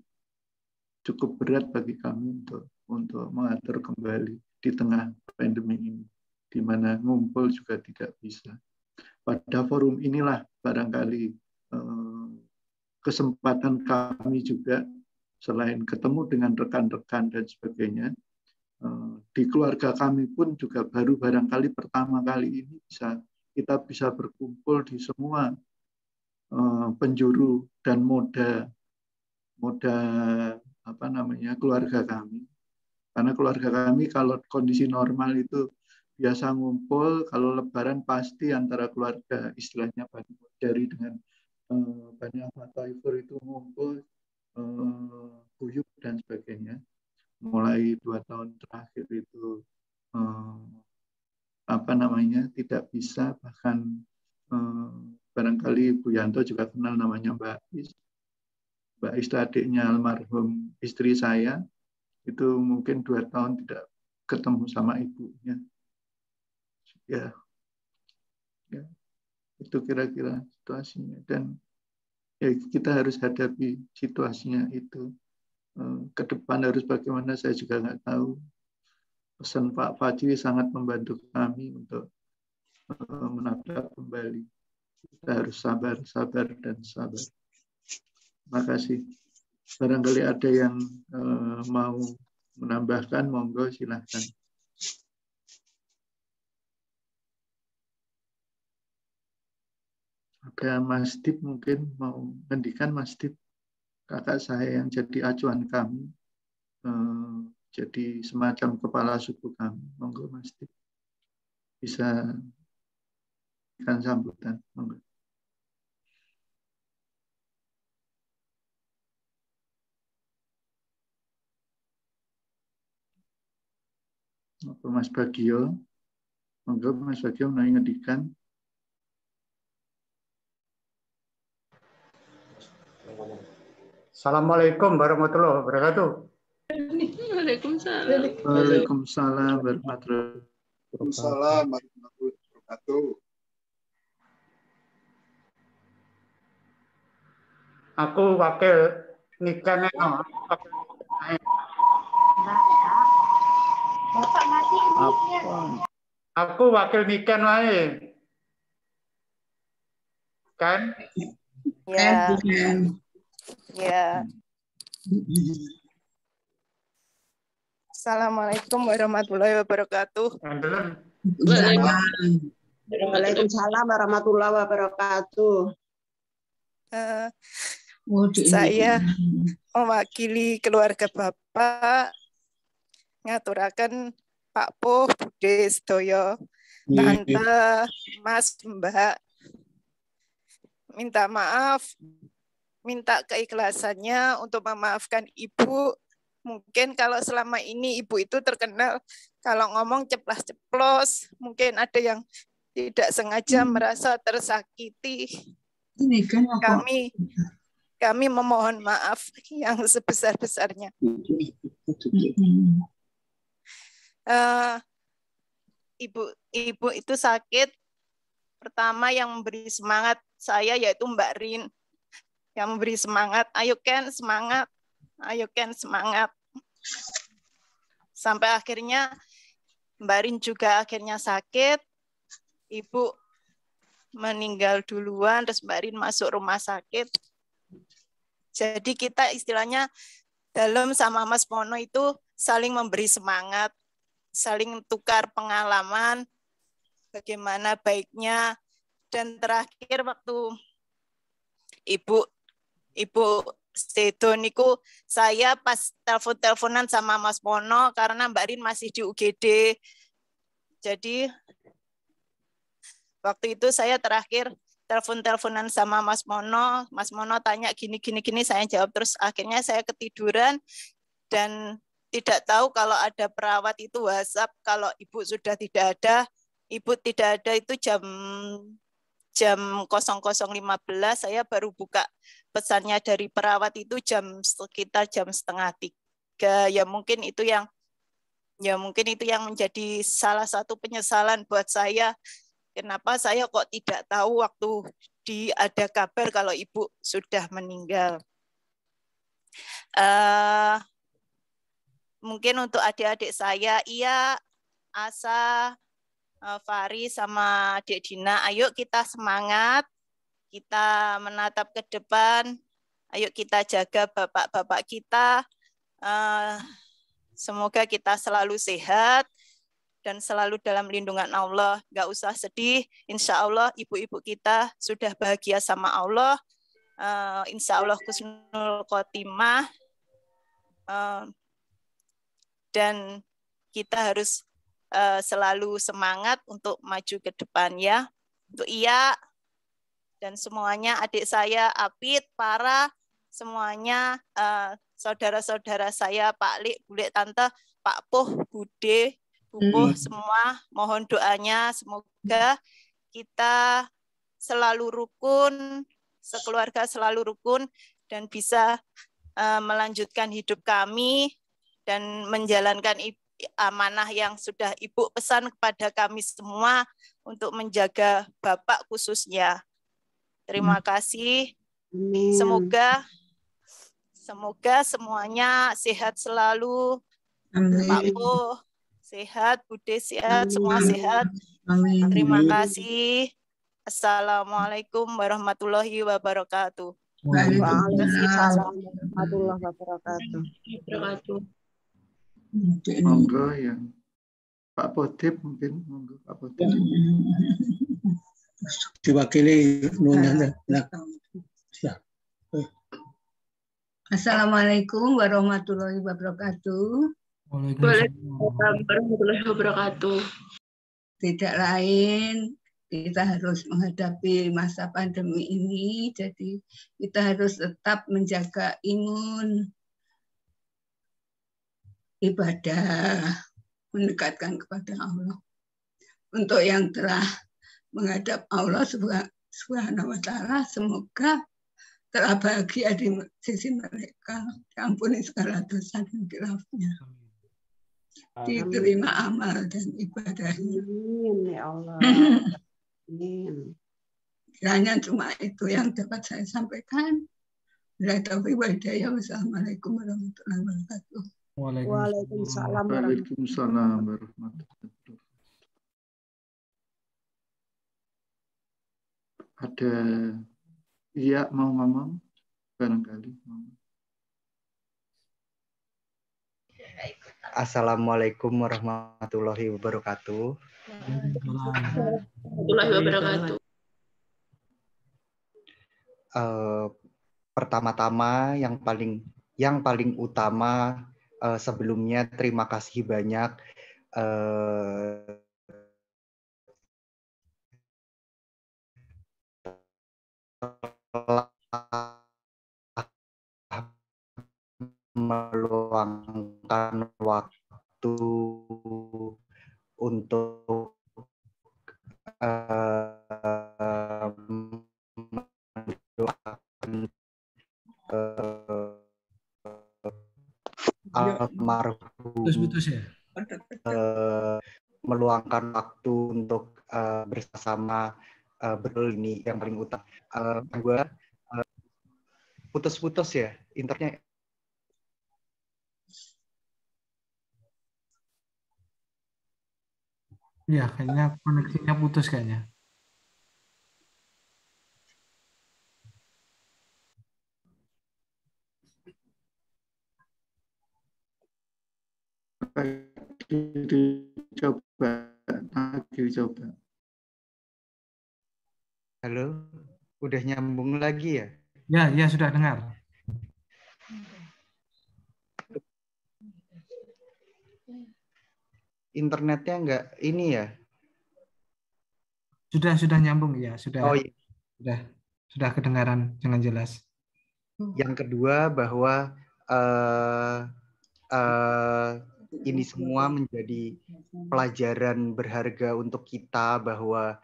Cukup berat bagi kami untuk mengatur kembali di tengah pandemi ini, di mana ngumpul juga tidak bisa. Pada forum inilah barangkali kesempatan kami juga, selain ketemu dengan rekan-rekan dan sebagainya, di keluarga kami pun juga baru barangkali pertama kali ini kita bisa berkumpul di semua penjuru dan moda keluarga kami. Karena keluarga kami kalau kondisi normal itu biasa ngumpul, kalau Lebaran pasti antara keluarga istilahnya Bani Mudari dengan Bani Ahmad Taifur itu ngumpul, guyup dan sebagainya. Mulai 2 tahun terakhir itu tidak bisa, bahkan barangkali Bu Yanto juga kenal namanya Mbak Is. Mbak Is adiknya almarhum istri saya, itu mungkin 2 tahun tidak ketemu sama ibunya. Ya, itu kira-kira situasinya. Dan ya, kita harus hadapi situasinya itu. Ke depan harus bagaimana saya juga nggak tahu. Pesan Pak Fajri sangat membantu kami untuk menatap kembali. Kita harus sabar dan sabar. Terima kasih. Barangkali ada yang mau menambahkan, monggo silahkan. Ada Mas Dip mungkin mau ngendikan, Mas Dip, kakak saya yang jadi acuan kami, jadi semacam kepala suku kami. Monggo Mas Dip bisa berikan sambutan. Monggo. Mas Bagio, monggo Mas Bagio mau ngendikan. Assalamualaikum warahmatullahi wabarakatuh. Waalaikumsalam. Waalaikumsalam warahmatullahi wabarakatuh. Aku wakil Niken. Aku wakil Niken wae. Kan? Ya. Ya. Assalamualaikum warahmatullahi wabarakatuh. Waalaikumsalam warahmatullahi wabarakatuh. Saya mewakili keluarga Bapak ngaturaken Pak Puh, Bude, Sedoyo, Tante, Mas, Mbak. Minta maaf, minta keikhlasannya untuk memaafkan Ibu. Mungkin kalau selama ini Ibu itu terkenal kalau ngomong ceplas-ceplos, mungkin ada yang tidak sengaja merasa tersakiti. Kami memohon maaf yang sebesar-besarnya. Ibu itu sakit. Pertama yang memberi semangat saya yaitu Mbak Rin. Yang memberi semangat, ayo Ken semangat, ayo Ken semangat. Sampai akhirnya Mbak Rin juga akhirnya sakit, Ibu meninggal duluan, terus Mbak Rin masuk rumah sakit. Jadi kita istilahnya dalam sama Mas Mono itu saling memberi semangat, saling tukar pengalaman, bagaimana baiknya. Dan terakhir waktu Ibu Sedo niku saya pas telepon-teleponan sama Mas Mono karena Mbak Rin masih di UGD. Jadi waktu itu saya terakhir telepon-teleponan sama Mas Mono tanya gini, saya jawab, terus akhirnya saya ketiduran dan tidak tahu kalau ada perawat itu WhatsApp kalau Ibu sudah tidak ada. Ibu tidak ada itu jam 00.15, saya baru buka pesannya dari perawat itu sekitar jam 2:30. Ya mungkin itu yang menjadi salah satu penyesalan buat saya. Kenapa saya kok tidak tahu waktu ada kabar kalau Ibu sudah meninggal. Mungkin untuk adik-adik saya, Iya, Asa, Fari sama Dek Dina, ayo kita semangat, kita menatap ke depan, ayo kita jaga bapak-bapak kita, semoga kita selalu sehat dan selalu dalam lindungan Allah, nggak usah sedih, insya Allah ibu-ibu kita sudah bahagia sama Allah, insya Allah husnul khotimah, dan kita harus selalu semangat untuk maju ke depannya. Untuk Iya dan semuanya, adik saya Apit, Para, semuanya saudara-saudara saya, Pak Lik, Bulik, Tante, Pak Puh, Bude, Bupuh, semua mohon doanya semoga kita selalu rukun, sekeluarga selalu rukun dan bisa melanjutkan hidup kami dan menjalankan amanah yang sudah Ibu pesan kepada kami semua untuk menjaga Bapak khususnya. Terima kasih. Semoga semuanya sehat selalu. Pak Po sehat, Bude sehat, semua sehat. Terima kasih. Assalamualaikum warahmatullahi wabarakatuh. Waalaikumsalam warahmatullahi wabarakatuh. Monggo yang Pak Podip mungkin, monggo Pak Podip. diwakili Nuna. Assalamualaikum warahmatullahi wabarakatuh. Waalaikumsalam warahmatullahi wabarakatuh. Tidak lain, kita harus menghadapi masa pandemi ini, jadi kita harus tetap menjaga imun, ibadah, mendekatkan kepada Allah. Untuk yang telah menghadap Allah Subhanahu wa Ta'ala, semoga telah bahagia di sisi mereka, diampuni segala dosa dan khilafnya, diterima amal dan ibadahnya. Amin ya Allah. Amin. Kiranya cuma itu yang dapat saya sampaikan. Bila taufiq wal hidayah. Wassalamualaikum warahmatullahi wabarakatuh. Waalaikumsalam warahmatullahi wabarakatuh. Ada iya mau ngomong barangkali. Assalamualaikum warahmatullahi wabarakatuh. Warahmatullahi wabarakatuh. Pertama-tama yang paling utama sebelumnya terima kasih banyak meluangkan waktu untuk mendoakan almarhum, meluangkan waktu untuk bersama ini yang paling utama. Gue putus-putus ya internet. Ya, kayaknya koneksinya putus kayaknya. Dicoba. Halo, udah nyambung lagi ya? Ya sudah dengar. Internetnya enggak ini ya? Sudah nyambung ya, sudah. Oh iya. Sudah kedengaran dengan jelas. Yang kedua bahwa ini semua menjadi pelajaran berharga untuk kita bahwa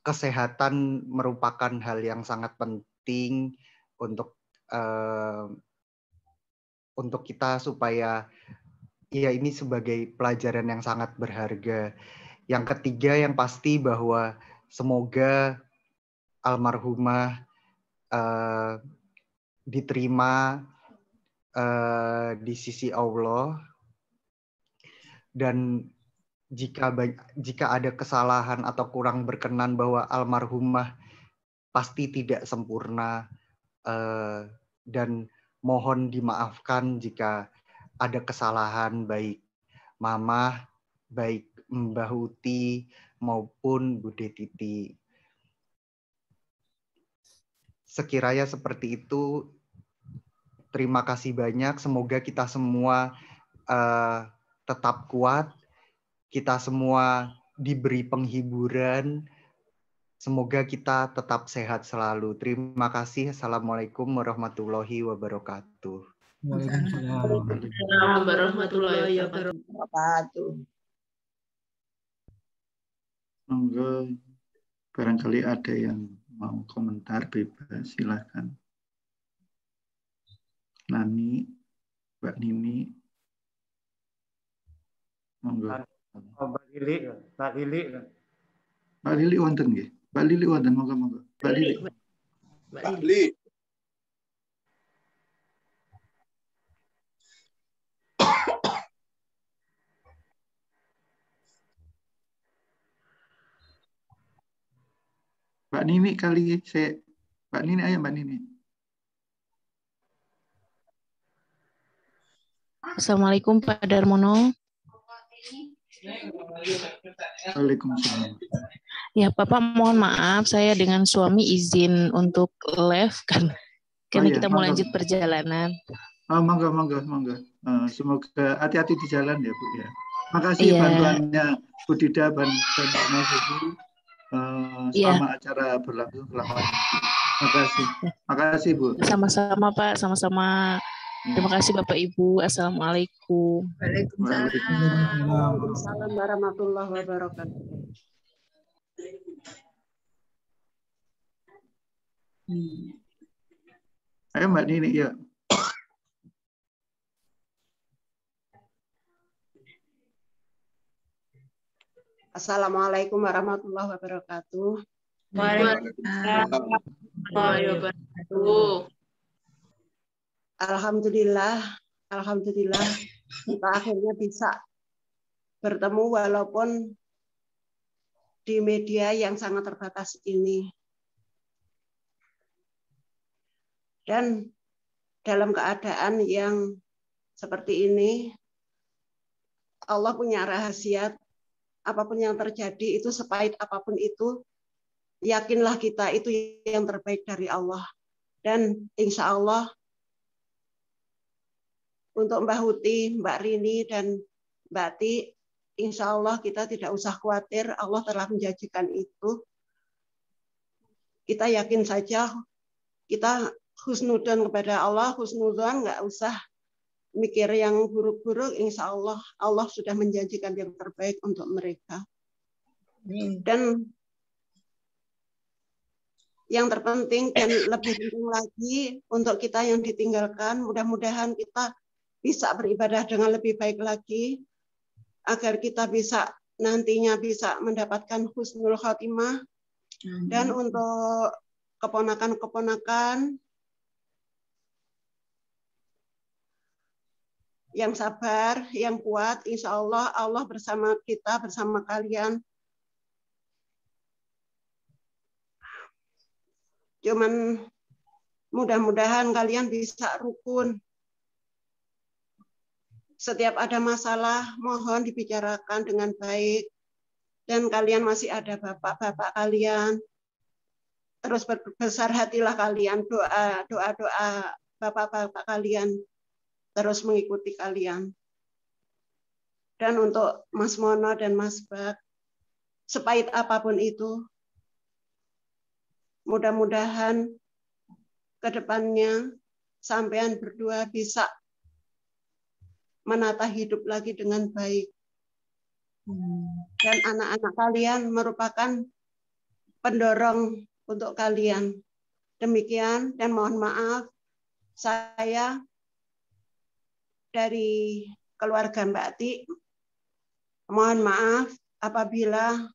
kesehatan merupakan hal yang sangat penting untuk kita supaya ya ini sebagai pelajaran yang sangat berharga. Yang ketiga yang pasti bahwa semoga almarhumah diterima di sisi Allah, dan jika ada kesalahan atau kurang berkenan bahwa almarhumah pasti tidak sempurna, dan mohon dimaafkan jika ada kesalahan baik Mamah, baik Mbah Uti maupun Bude Titi. Sekiranya seperti itu, terima kasih banyak. Semoga kita semua tetap kuat, kita semua diberi penghiburan. Semoga kita tetap sehat selalu. Terima kasih. Assalamualaikum warahmatullahi wabarakatuh. Waalaikumsalam warahmatullahi wabarakatuh. Monggo, barangkali ada yang mau komentar bebas, silakan. Nani, Mbak Nini, monggo. Mbak Lili. Mbak Lili wonten nggih? Mbak Lili wonten, monggo. Mbak Lili. Mbak Lili. Mbak Nini kali saya. Mbak Nini, ayo Mbak Nini. Assalamualaikum Pak Darmono. Waalaikumsalam. Ya, Bapak mohon maaf, saya dengan suami izin untuk live kan, karena iya, kita mau monggo. lanjut perjalanan. Oh, monggo. Semoga hati-hati di jalan ya, Bu ya. Makasih Iya. bantuannya Bu Dida dan Mas Ibu selama acara berlangsung selama ini. Makasih Bu. Sama-sama Pak, sama-sama. Terima kasih Bapak Ibu. Assalamualaikum. Waalaikumsalam warahmatullahi wabarakatuh. Ayo Mbak Nini, ya. Assalamualaikum warahmatullahi wabarakatuh. Waalaikumsalam warahmatullahi wabarakatuh. Alhamdulillah kita akhirnya bisa bertemu walaupun di media yang sangat terbatas ini. Dan dalam keadaan yang seperti ini, Allah punya rahasia, apapun yang terjadi itu sepahit apapun itu, yakinlah kita itu yang terbaik dari Allah. Dan insya Allah untuk Mbak Huti, Mbak Rini, dan Mbak Ti, insya Allah kita tidak usah khawatir, Allah telah menjanjikan itu. Kita yakin saja, kita husnudzon kepada Allah, husnudzon, nggak usah mikir yang buruk-buruk, insya Allah Allah sudah menjanjikan yang terbaik untuk mereka. Dan yang terpenting dan lebih penting lagi untuk kita yang ditinggalkan, mudah-mudahan kita bisa beribadah dengan lebih baik lagi, agar kita bisa nantinya bisa mendapatkan husnul khotimah. Dan untuk keponakan-keponakan yang sabar, yang kuat, insya Allah Allah bersama kita, bersama kalian. Cuman mudah-mudahan kalian bisa rukun. Setiap ada masalah, mohon dibicarakan dengan baik. Dan kalian masih ada bapak-bapak kalian. Terus berbesar hatilah kalian, doa-doa bapak-bapak kalian terus mengikuti kalian. Dan untuk Mas Mono dan Mas Bak, sepahit apapun itu, mudah-mudahan ke depannya sampean berdua bisa menata hidup lagi dengan baik. Dan anak-anak kalian merupakan pendorong untuk kalian. Demikian, dan mohon maaf, saya dari keluarga Mbak Ti, mohon maaf apabila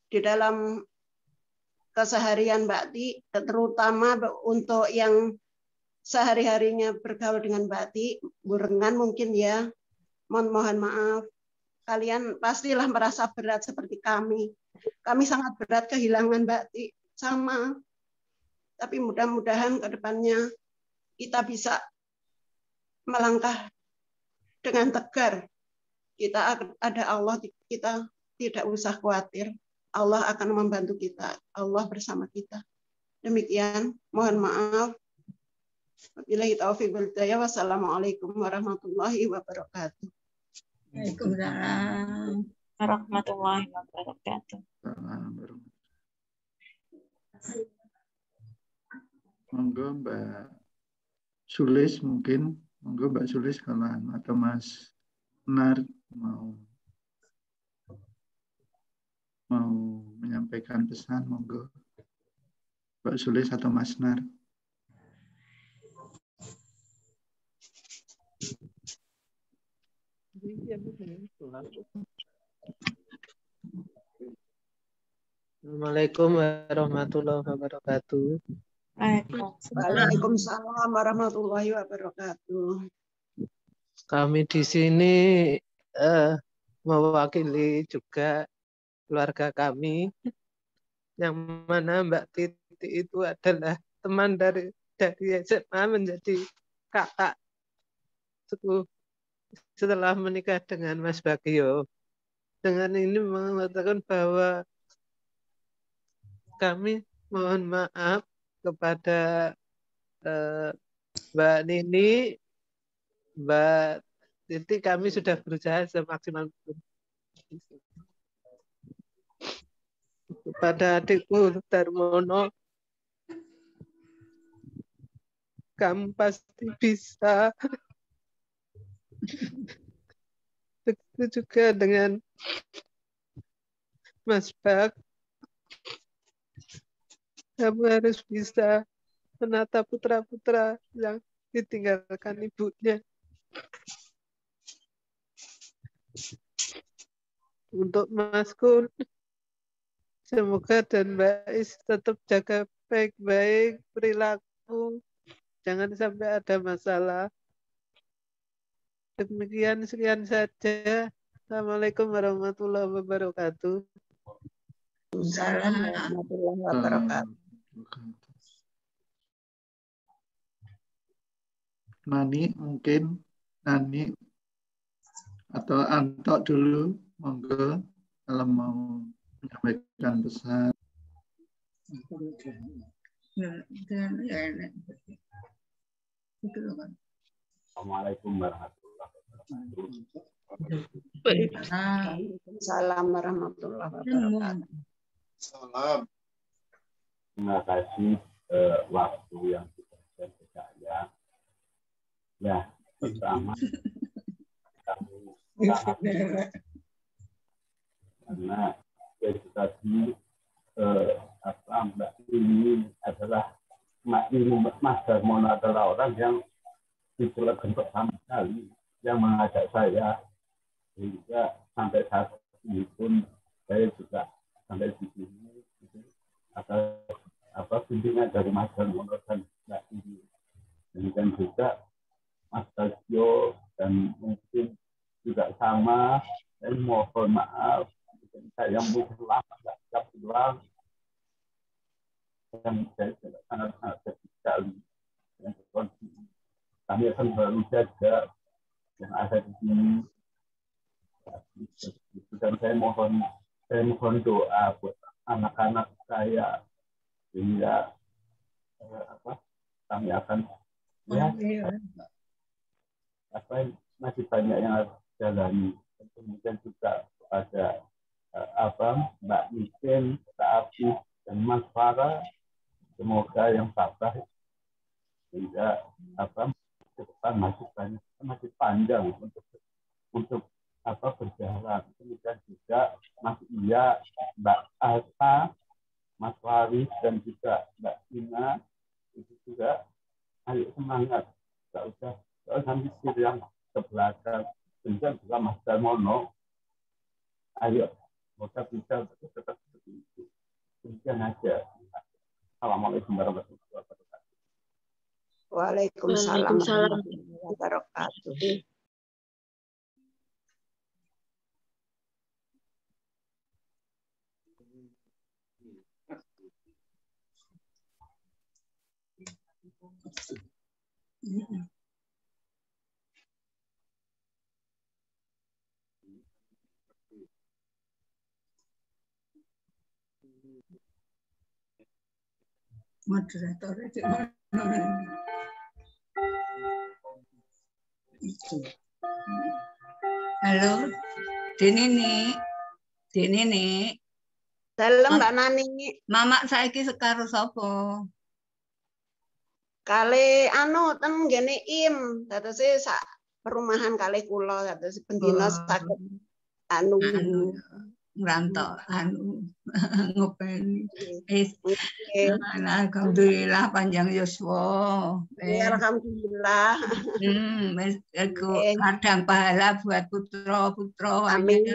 di dalam keseharian Mbak Ti, terutama untuk yang sehari-harinya bergaul dengan Mbak Ti, burengan mungkin ya, mohon maaf. Kalian pastilah merasa berat seperti kami. Kami sangat berat kehilangan Mbak Ti, sama. Tapi mudah-mudahan ke depannya kita bisa melangkah dengan tegar. Kita ada Allah, kita tidak usah khawatir. Allah akan membantu kita. Allah bersama kita. Demikian, mohon maaf. Wabillahi taufiq wal hidayah. Wassalamualaikum warahmatullahi wabarakatuh. Waalaikumsalam warahmatullahi wabarakatuh. Monggo Mbak Sulis mungkin. Monggo Mbak Sulis kalau atau Mas Nar mau menyampaikan pesan, monggo. Mbak Sulis atau Mas Nar. Assalamualaikum warahmatullahi wabarakatuh. Waalaikumsalam warahmatullahi wabarakatuh. Kami di sini mewakili juga keluarga kami, yang mana Mbak Titi itu adalah teman dari SMA menjadi kakak setelah menikah dengan Mas Bagio. dengan ini mengatakan bahwa kami mohon maaf kepada Mbak Nini, Mbak Titi, kami sudah berusaha semaksimal mungkin. Kepada adikku Darmono, kamu pasti bisa. Begitu juga dengan Mas Bak, kamu harus bisa menata putra-putra yang ditinggalkan ibunya. Untuk Mas Kun, semoga dan Mbak Is tetap jaga baik-baik perilaku, jangan sampai ada masalah. Demikian, sekian saja. Assalamualaikum warahmatullahi wabarakatuh. Assalamualaikum warahmatullahi wabarakatuh. Nani mungkin, Nani atau Anto dulu, monggo kalau mau menyampaikan pesan. Assalamualaikum warahmatullahi wabarakatuh. Waalaikumsalam warahmatullahi wabarakatuh. Salam. Terima kasih waktu yang diberikan ke saya. Ya, pertama kami karena edukasi Mbak ini adalah Mas Darmono adalah orang yang ditelepon pertama kali yang mengajak saya, sehingga sampai saat ini pun saya juga sampai di sini ada bimbingan dari Mas Darmono dan Mbak ini. Demikian juga Mas Tasio dan mungkin juga sama. Saya mohon maaf, saya mungkin lama tidak bisa pulang. Dan saya sangat-sangat sedih sekali. Kami akan baru saja yang ada di sini. Dan saya mohon doa buat anak-anak saya, sehingga kami akan masih banyak yang harus jalani. Kemudian juga kepada Mbak Niken, Kak Afif, dan Mas Farah, semoga yang sabar, sehingga ke depan masih panjang untuk berjalan. Kemudian juga Mas Iya, Mbak Asa, Mas Waris, dan juga Mbak Tina, itu juga ayo semangat, nggak usah mikir yang ke belakang. Kemudian juga Mas Darmono, ayo semoga bisa tetap seperti itu. Demikian aja. Assalamualaikum warahmatullahi wabarakatuh. Waalaikumsalam warahmatullahi wabarakatuh. Moderator itu halo, Dini nih. Dalam Mbak Nani. Mamak saiki sekaro sapa? Kali ten ngene im, datose sak perumahan kali kula, datose pendina saged ngrantau ngopeni. Alhamdulillah panjang yuswa. Alhamdulillah. Aku kadang pahala buat putra-putra. Amin.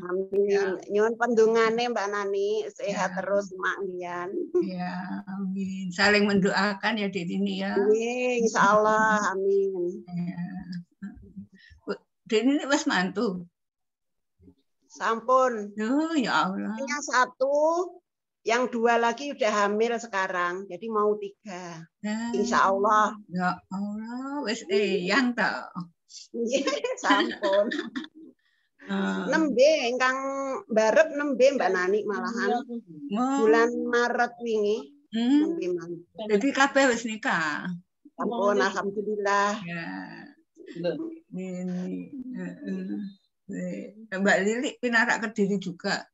Amin. Nyuwun pendungane Mbak Nani, sehat terus Mak Dian. Ya, amin. Saling mendoakan ya di sini ya. Insyaallah, amin. Dini wis mantu. Sampun. Oh, ya Allah. Yang satu, yang dua lagi udah hamil sekarang, jadi mau 3. Insya Allah. Ya Allah, wis yang tak. Sampun. Nembe ingkang barep nembe Mbak Nani malahan bulan Maret wingi. Nembe mawon. Jadi kabeh wis nikah. Ampun, alhamdulillah. Ya. Ini Mbak Lili pinarak Kediri juga.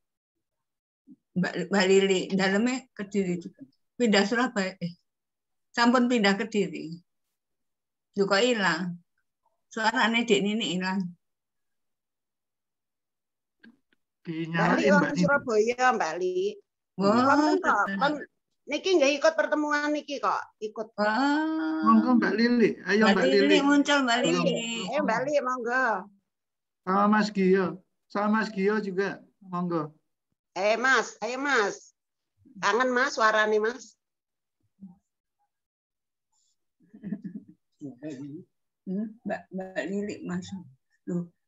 Mbak Lili dalamnya Kediri juga. Pindah Surabaya. Sampun pindah Kediri. Juga hilang. Suaranya Dek Nini hilang. Mbak Li wong Surabaya, Mbak Li. Niki nggak ikut pertemuan niki kok, ikut. Monggo Mbak Lili, ayo Mbak Lili. Muncul Mbak Lili. Ayo Mbak Li, monggo. Sama Mas Gio juga, monggo. Mas, ayo Mas. Kangen Mas, suarane Mas. Mbak Lili masuk.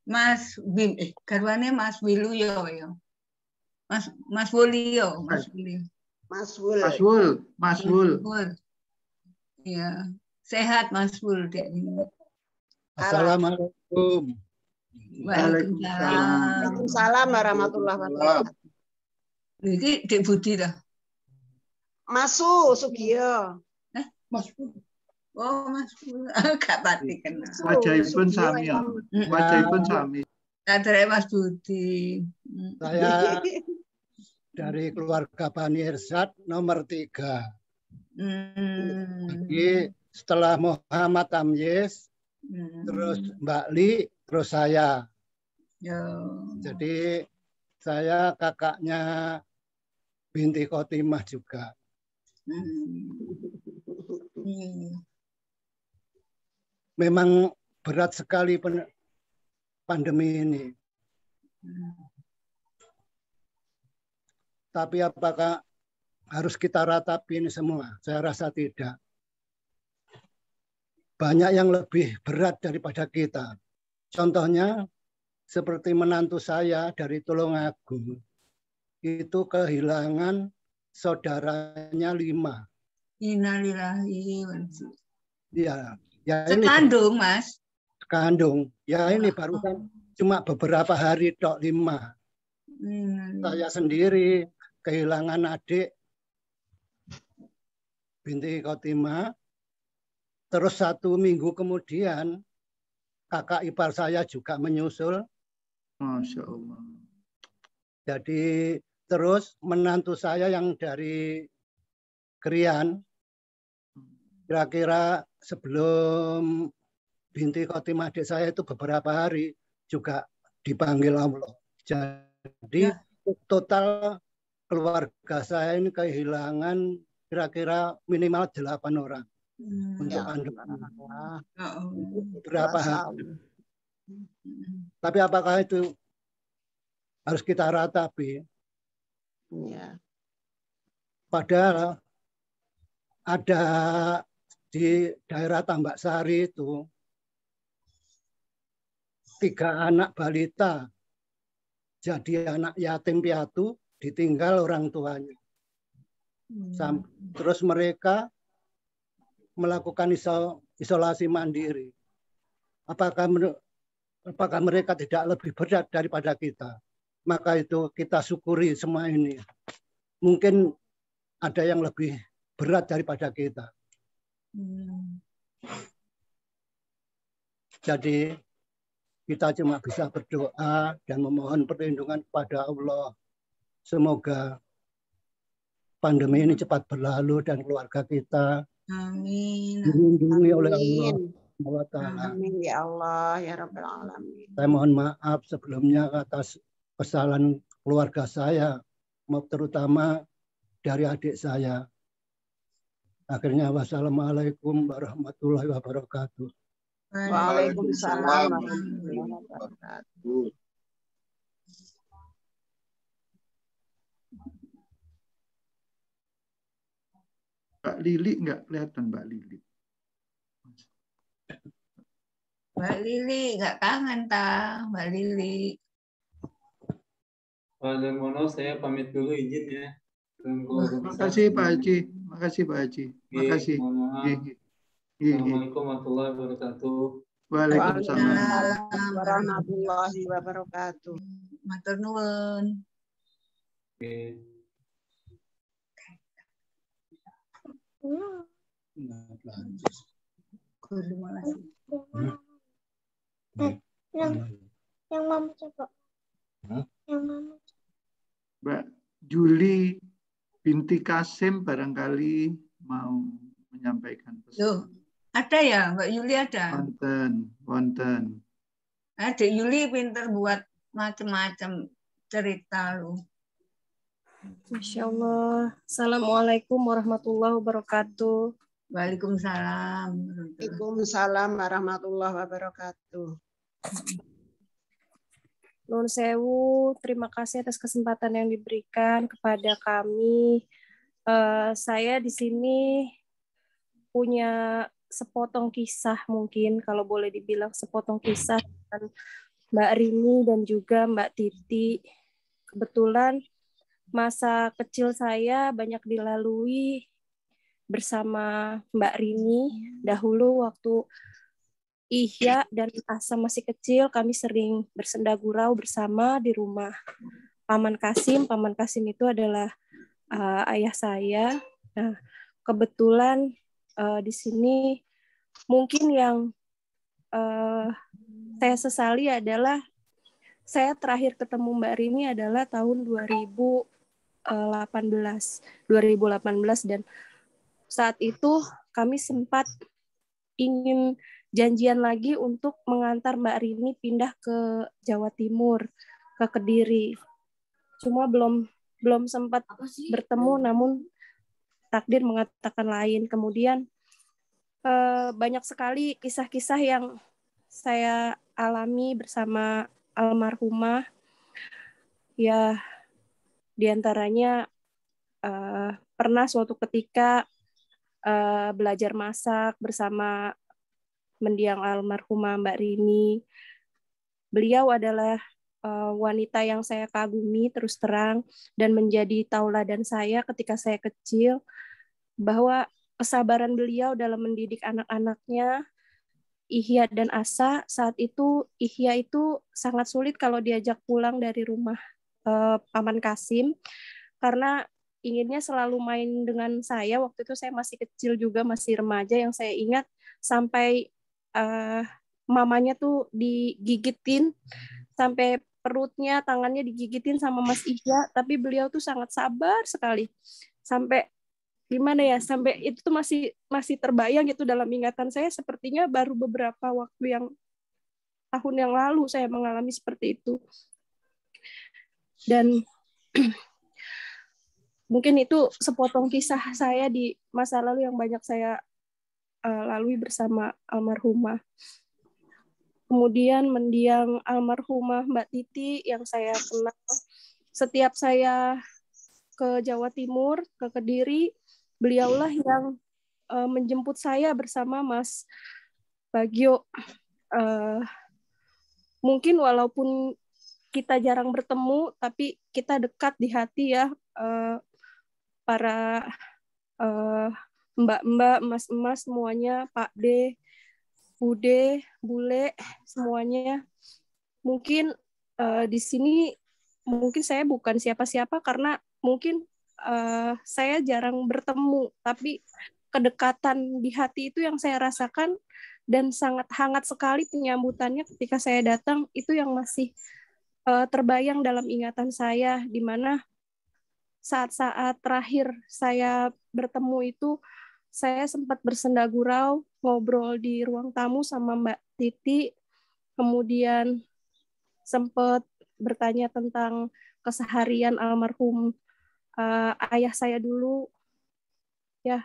Mas Bim, garwane Mas Wiluyo ya. Mas Wulio, Mas Wulio. Mas Wul. Ya, sehat Mas Wul. Assalamualaikum. Waalaikumsalam warahmatullahi wabarakatuh. Ini Dek Budi dah. Mas Sugio. Mas Budi. Oh, Mas Budi. Gak pati kenal. Wajahipun sami ya. Wajahipun sami. Kadare Mas Budi. Saya dari keluarga Bani Irsad nomor 3. Jadi setelah Muhammad Amyis, terus Mbak Li, terus saya. Jadi saya kakaknya binti Khotimah juga. Memang berat sekali pandemi ini. Tapi apakah harus kita ratapi ini semua? Saya rasa tidak. Banyak yang lebih berat daripada kita. Contohnya seperti menantu saya dari Tulungagung. Itu kehilangan saudaranya 5. Innalillahi. Ya sekandung, Mas. Sekandung. Ya ini barusan cuma beberapa hari tok 5. Saya sendiri kehilangan adik binti Khotimah. Terus 1 minggu kemudian kakak ipar saya juga menyusul. Masya Allah. Jadi terus menantu saya yang dari Krian, kira-kira sebelum binti Khotimah adik saya itu beberapa hari juga dipanggil Allah. Jadi total keluarga saya ini kehilangan kira-kira minimal 8 orang. Untuk berapa hari. Tapi apakah itu harus kita ratapi? Padahal ada di daerah Tambak Sari itu 3 anak balita jadi anak yatim piatu ditinggal orang tuanya. Terus mereka melakukan isolasi mandiri. Apakah mereka tidak lebih berat daripada kita? Maka itu kita syukuri semua ini. Mungkin ada yang lebih berat daripada kita. Jadi kita cuma bisa berdoa dan memohon perlindungan kepada Allah. Semoga pandemi ini cepat berlalu dan keluarga kita dilindungi oleh Allah SWT. Amin ya Allah ya Rabbal Alamin. Saya mohon maaf sebelumnya atas kesalahan keluarga saya, terutama dari adik saya. Akhirnya wassalamualaikum warahmatullahi wabarakatuh. Waalaikumsalam warahmatullahi wabarakatuh. Mbak Lili nggak kelihatan Mbak Lili. Mbak Lili nggak kangen Mbak Lili. Pak Darmono, saya pamit dulu izin ya. Makasih Pak Haji. Makasih Pak Haji. Makasih. Assalamualaikum warahmatullahi wabarakatuh. Waalaikumsalam warahmatullahi wabarakatuh. Matur nuwun. Yang mama coba. Yang mama. Mbak Juli binti Kasim barangkali mau menyampaikan pesan. Loh, ada ya Mbak Yuli ada? Wonten. Adik Yuli pinter buat macam-macam cerita lu. Masya Allah. Assalamualaikum warahmatullahi wabarakatuh. Waalaikumsalam. Waalaikumsalam warahmatullahi wabarakatuh. Nuhun sewu, terima kasih atas kesempatan yang diberikan kepada kami. Saya di sini punya sepotong kisah, mungkin kalau boleh dibilang sepotong kisah dengan Mbak Rini dan juga Mbak Titi. Kebetulan masa kecil saya banyak dilalui bersama Mbak Rini. Dahulu waktu Ihya dan Asa masih kecil, kami sering bersenda gurau bersama di rumah Paman Kasim. Paman Kasim itu adalah ayah saya. Nah, kebetulan di sini mungkin yang saya sesali adalah saya terakhir ketemu Mbak Rini adalah tahun 2018 dan saat itu kami sempat ingin janjian lagi untuk mengantar Mbak Rini pindah ke Jawa Timur, ke Kediri. Cuma belum sempat bertemu, namun takdir mengatakan lain. Kemudian banyak sekali kisah-kisah yang saya alami bersama almarhumah. Ya, diantaranya pernah suatu ketika belajar masak bersama mendiang almarhumah Mbak Rini. Beliau adalah wanita yang saya kagumi terus terang dan menjadi tauladan saya ketika saya kecil, bahwa kesabaran beliau dalam mendidik anak-anaknya, Ihya dan Asa. Saat itu Ihya itu sangat sulit kalau diajak pulang dari rumah Paman Kasim, karena inginnya selalu main dengan saya. Waktu itu saya masih kecil juga, masih remaja. Yang saya ingat sampai mamanya tuh digigitin, sampai perutnya, tangannya digigitin sama Mas Ihya, tapi beliau tuh sangat sabar sekali. Sampai gimana ya, sampai itu tuh masih terbayang gitu dalam ingatan saya, sepertinya baru beberapa waktu yang tahun yang lalu saya mengalami seperti itu. Dan mungkin itu sepotong kisah saya di masa lalu yang banyak saya lalui bersama almarhumah. Kemudian mendiang almarhumah Mbak Titi yang saya kenal. Setiap saya ke Jawa Timur, ke Kediri, beliaulah yang menjemput saya bersama Mas Bagio. Mungkin walaupun kita jarang bertemu, tapi kita dekat di hati ya, para mbak-mbak, mas-mas semuanya, Pak D, Bude, Bule, semuanya. Mungkin di sini mungkin saya bukan siapa-siapa karena mungkin saya jarang bertemu, tapi kedekatan di hati itu yang saya rasakan dan sangat hangat sekali penyambutannya ketika saya datang, itu yang masih terbayang dalam ingatan saya, di mana saat-saat terakhir saya bertemu itu saya sempat bersenda gurau, ngobrol di ruang tamu sama Mbak Titi, kemudian sempat bertanya tentang keseharian almarhum ayah saya dulu. Ya,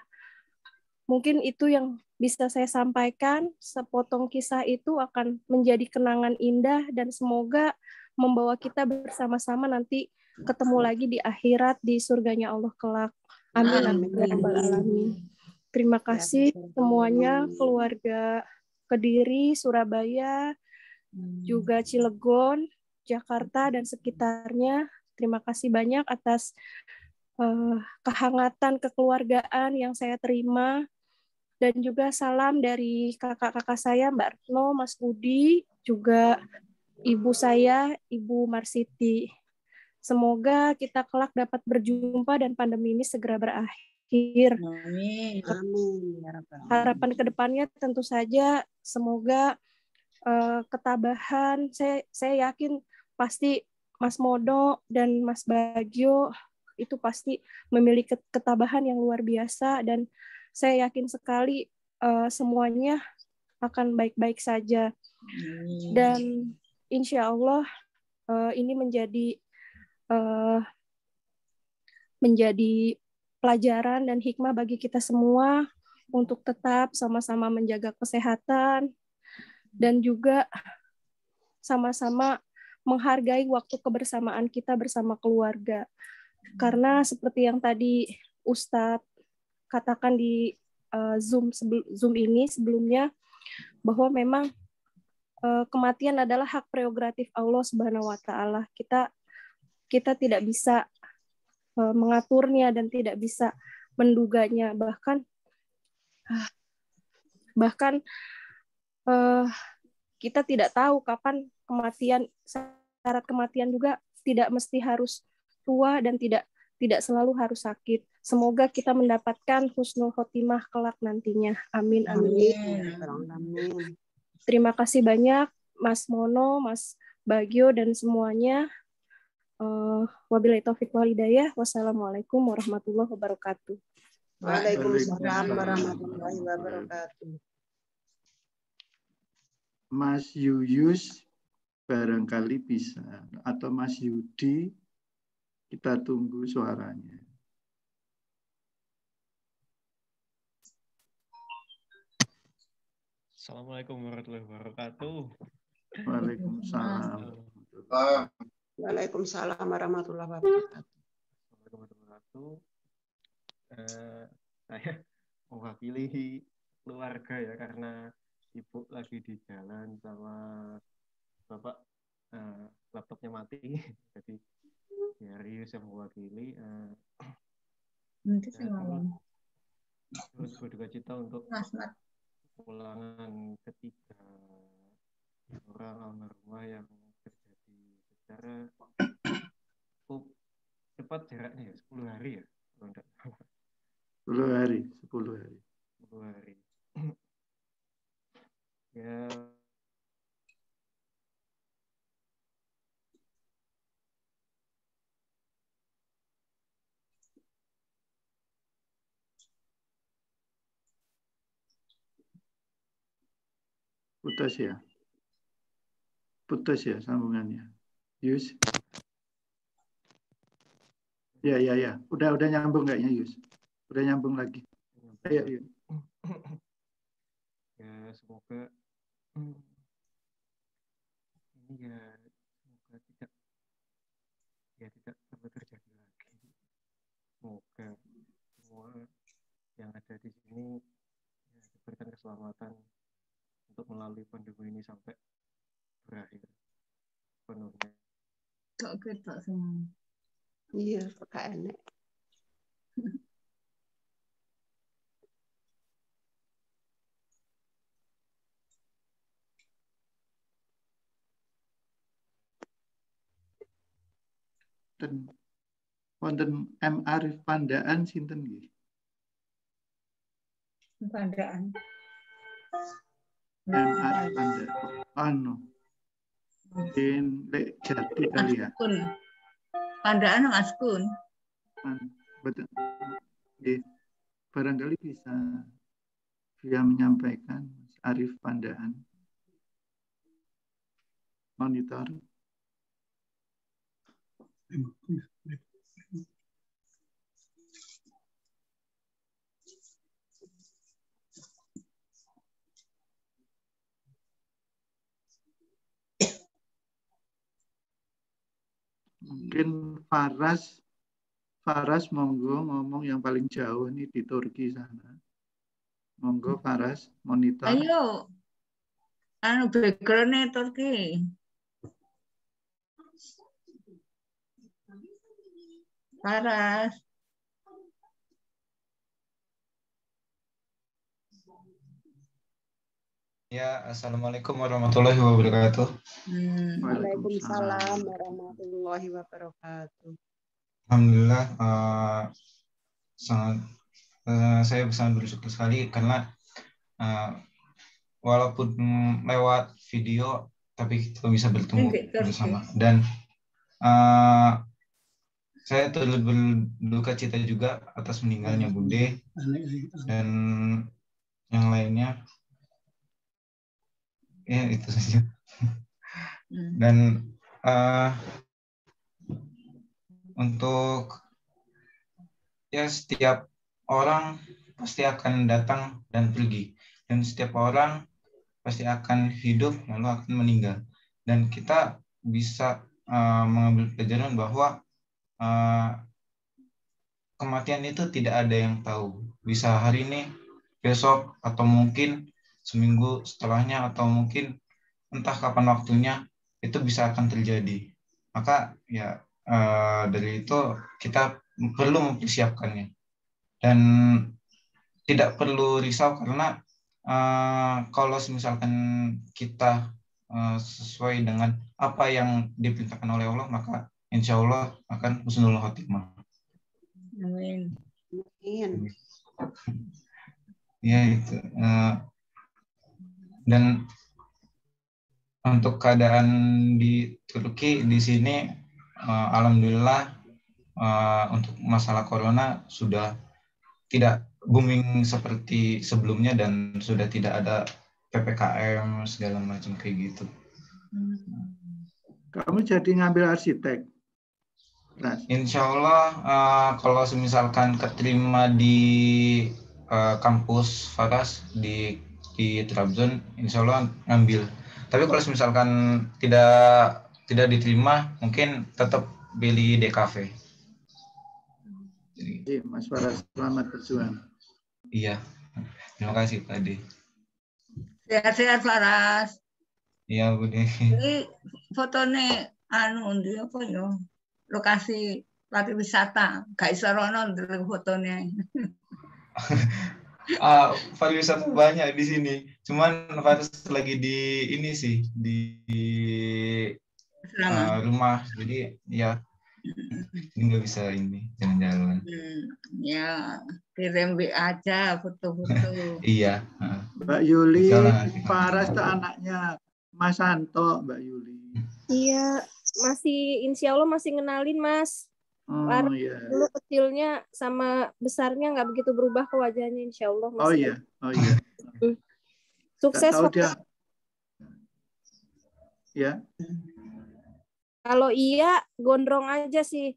mungkin itu yang bisa saya sampaikan. Sepotong kisah itu akan menjadi kenangan indah dan semoga membawa kita bersama-sama nanti ketemu lagi di akhirat, di surganya Allah kelak. Amin, amin, ya rabbal alamin. Terima kasih semuanya, keluarga Kediri, Surabaya, juga Cilegon, Jakarta, dan sekitarnya. Terima kasih banyak atas kehangatan kekeluargaan yang saya terima. Dan juga salam dari kakak-kakak saya, Mbak Retno, Mas Budi, juga ibu saya, Ibu Marsiti. Semoga kita kelak dapat berjumpa dan pandemi ini segera berakhir. Amin. Harapan kedepannya tentu saja semoga ketabahan. Saya yakin pasti Mas Mono dan Mas Bagio itu pasti memiliki ketabahan yang luar biasa, dan saya yakin sekali semuanya akan baik-baik saja. Dan insya Allah ini menjadi pelajaran dan hikmah bagi kita semua untuk tetap sama-sama menjaga kesehatan dan juga sama-sama menghargai waktu kebersamaan kita bersama keluarga. Karena seperti yang tadi Ustadz katakan di Zoom ini sebelumnya, bahwa memang kematian adalah hak prerogatif Allah Subhanahu wa taala. Kita tidak bisa mengaturnya dan tidak bisa menduganya, bahkan kita tidak tahu kapan kematian. Syarat kematian juga tidak mesti harus tua dan tidak selalu harus sakit. Semoga kita mendapatkan husnul khotimah kelak nantinya. Amin, amin. Terima kasih banyak Mas Mono, Mas Bagio, dan semuanya. Wabillahi taufiq wal hidayah. Wassalamualaikum warahmatullahi wabarakatuh. Waalaikumsalam warahmatullahi wabarakatuh. Mas Yuyus barangkali bisa, atau Mas Yudi, kita tunggu suaranya. Assalamualaikum warahmatullahi wabarakatuh. Waalaikumsalam. Waalaikumsalam warahmatullahi wabarakatuh. Saya mewakili keluarga ya, karena ibu lagi di jalan sama bapak, laptopnya mati, jadi ya Rius yang mewakili. Terus berduka cita untuk kepulangan ketiga orang almarhumah yang terjadi secara cukup cepat jaraknya ya, 10 hari ya, kalau enggak salah. 10 hari. 10 hari. Ya, putus ya sambungannya. Yus. Ya. Udah nyambung kayaknya, Yus. Udah nyambung lagi. Ayo. Ya, semoga ini semoga tidak sampai terjadi lagi. Semoga semua yang ada di sini diberikan keselamatan untuk melalui pandemi ini sampai berakhir penuhnya. Kok kita semua. Iya, kok enak. Wonten M. Arif Pandaan sinten nggih? Pandaan. M. Arif Pandaan. Lek Jati kali ya. Pandaan Mas Kun. Betul. Barangkali bisa dia menyampaikan Arif Pandaan. Monitor. Mungkin Faras monggo ngomong yang paling jauh nih di Turki sana. Monggo Faras monitor. Ayo. Background-nya Turki. Faras. Ya, Assalamualaikum warahmatullahi wabarakatuh. Waalaikumsalam warahmatullahi wabarakatuh. Alhamdulillah, saya sangat bersyukur sekali karena walaupun lewat video, tapi kita bisa bertemu bersama. Dan saya turut berduka cita juga atas meninggalnya Bude dan yang lainnya. Ya, itu saja. Dan untuk ya setiap orang pasti akan datang dan pergi, dan setiap orang pasti akan hidup lalu akan meninggal, dan kita bisa mengambil pelajaran bahwa kematian itu tidak ada yang tahu, bisa hari ini, besok, atau mungkin seminggu setelahnya, atau mungkin entah kapan waktunya itu bisa akan terjadi. Maka ya dari itu kita perlu mempersiapkannya dan tidak perlu risau karena kalau misalkan kita sesuai dengan apa yang diperintahkan oleh Allah, maka insya Allah akan husnul khotimah. Amin. Amin. Ya itu. Dan untuk keadaan di Turki di sini, alhamdulillah untuk masalah corona sudah tidak booming seperti sebelumnya dan sudah tidak ada PPKM segala macam kayak gitu. Kamu jadi ngambil arsitek? Insya Allah kalau misalkan keterima di kampus Faras di Trabzon, insya Allah ngambil. Tapi kalau misalkan tidak diterima, mungkin tetap pilih DKV. Jadi, Mas Faras, selamat berjuang. Iya, terima kasih Pak Ade. Sehat-sehat Faras. Iya Bude. Ini fotonya di apa ya? Lokasi pariwisata, gak iso rono ndelok fotone. Pariwisata banyak di sini. Cuman Faris lagi di ini sih di rumah, jadi ya ini nggak bisa ini jalan-jalan. Ya kirim WA aja foto-foto. Iya. Mbak Yuli, Faras itu anaknya Mas Santo, Mbak Yuli. Iya, insya Allah masih ngenalin Mas. Iya. Dulu kecilnya sama besarnya nggak begitu berubah ke wajahnya, insya Allah. Oh iya. Sukses. Dia. Ya. Kalau iya, gondrong aja sih.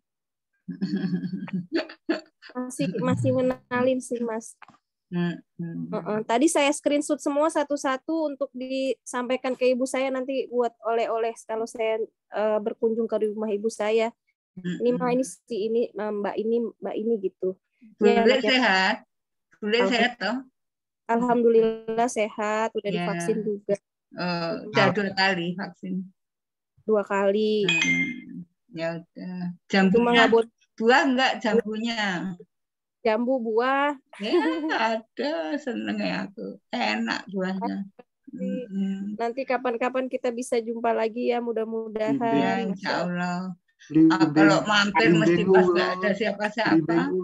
Masih ngenalin sih Mas. Tadi saya screenshot semua satu-satu untuk disampaikan ke ibu saya nanti buat oleh-oleh kalau saya berkunjung ke rumah ibu saya. Ini mah ini si ini mbak ini gitu. Bule sehat. Bule sehat toh? Alhamdulillah sehat, udah divaksin juga. Udah 2 kali vaksin. 2 kali. Ya udah. Jambunya buah enggak jambunya? Jambu buah. Ya ada, seneng ya aku. Enak buahnya. Nanti kapan-kapan kita bisa jumpa lagi ya, mudah-mudahan. Ya, insya Allah. Kalau mampir mesti pas nggak ada siapa-siapa.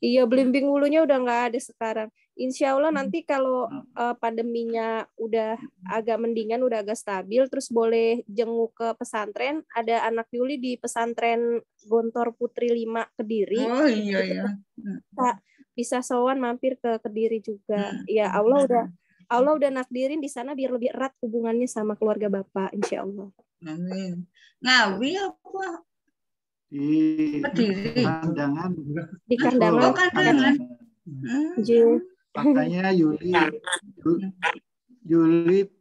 Iya, belimbing hulunya udah nggak ada sekarang. Insya Allah nanti kalau pandeminya udah agak mendingan, udah agak stabil, terus boleh jenguk ke pesantren. Ada anak Yuli di pesantren Gontor Putri 5 Kediri. Oh iya. Bisa sowan mampir ke Kediri juga. Ya Allah udah nakdirin di sana biar lebih erat hubungannya sama keluarga Bapak, insya Allah. Amin. Ngawi apa? Di kandangan. Di kandangan. Oh, kandangan. Makanya Yuli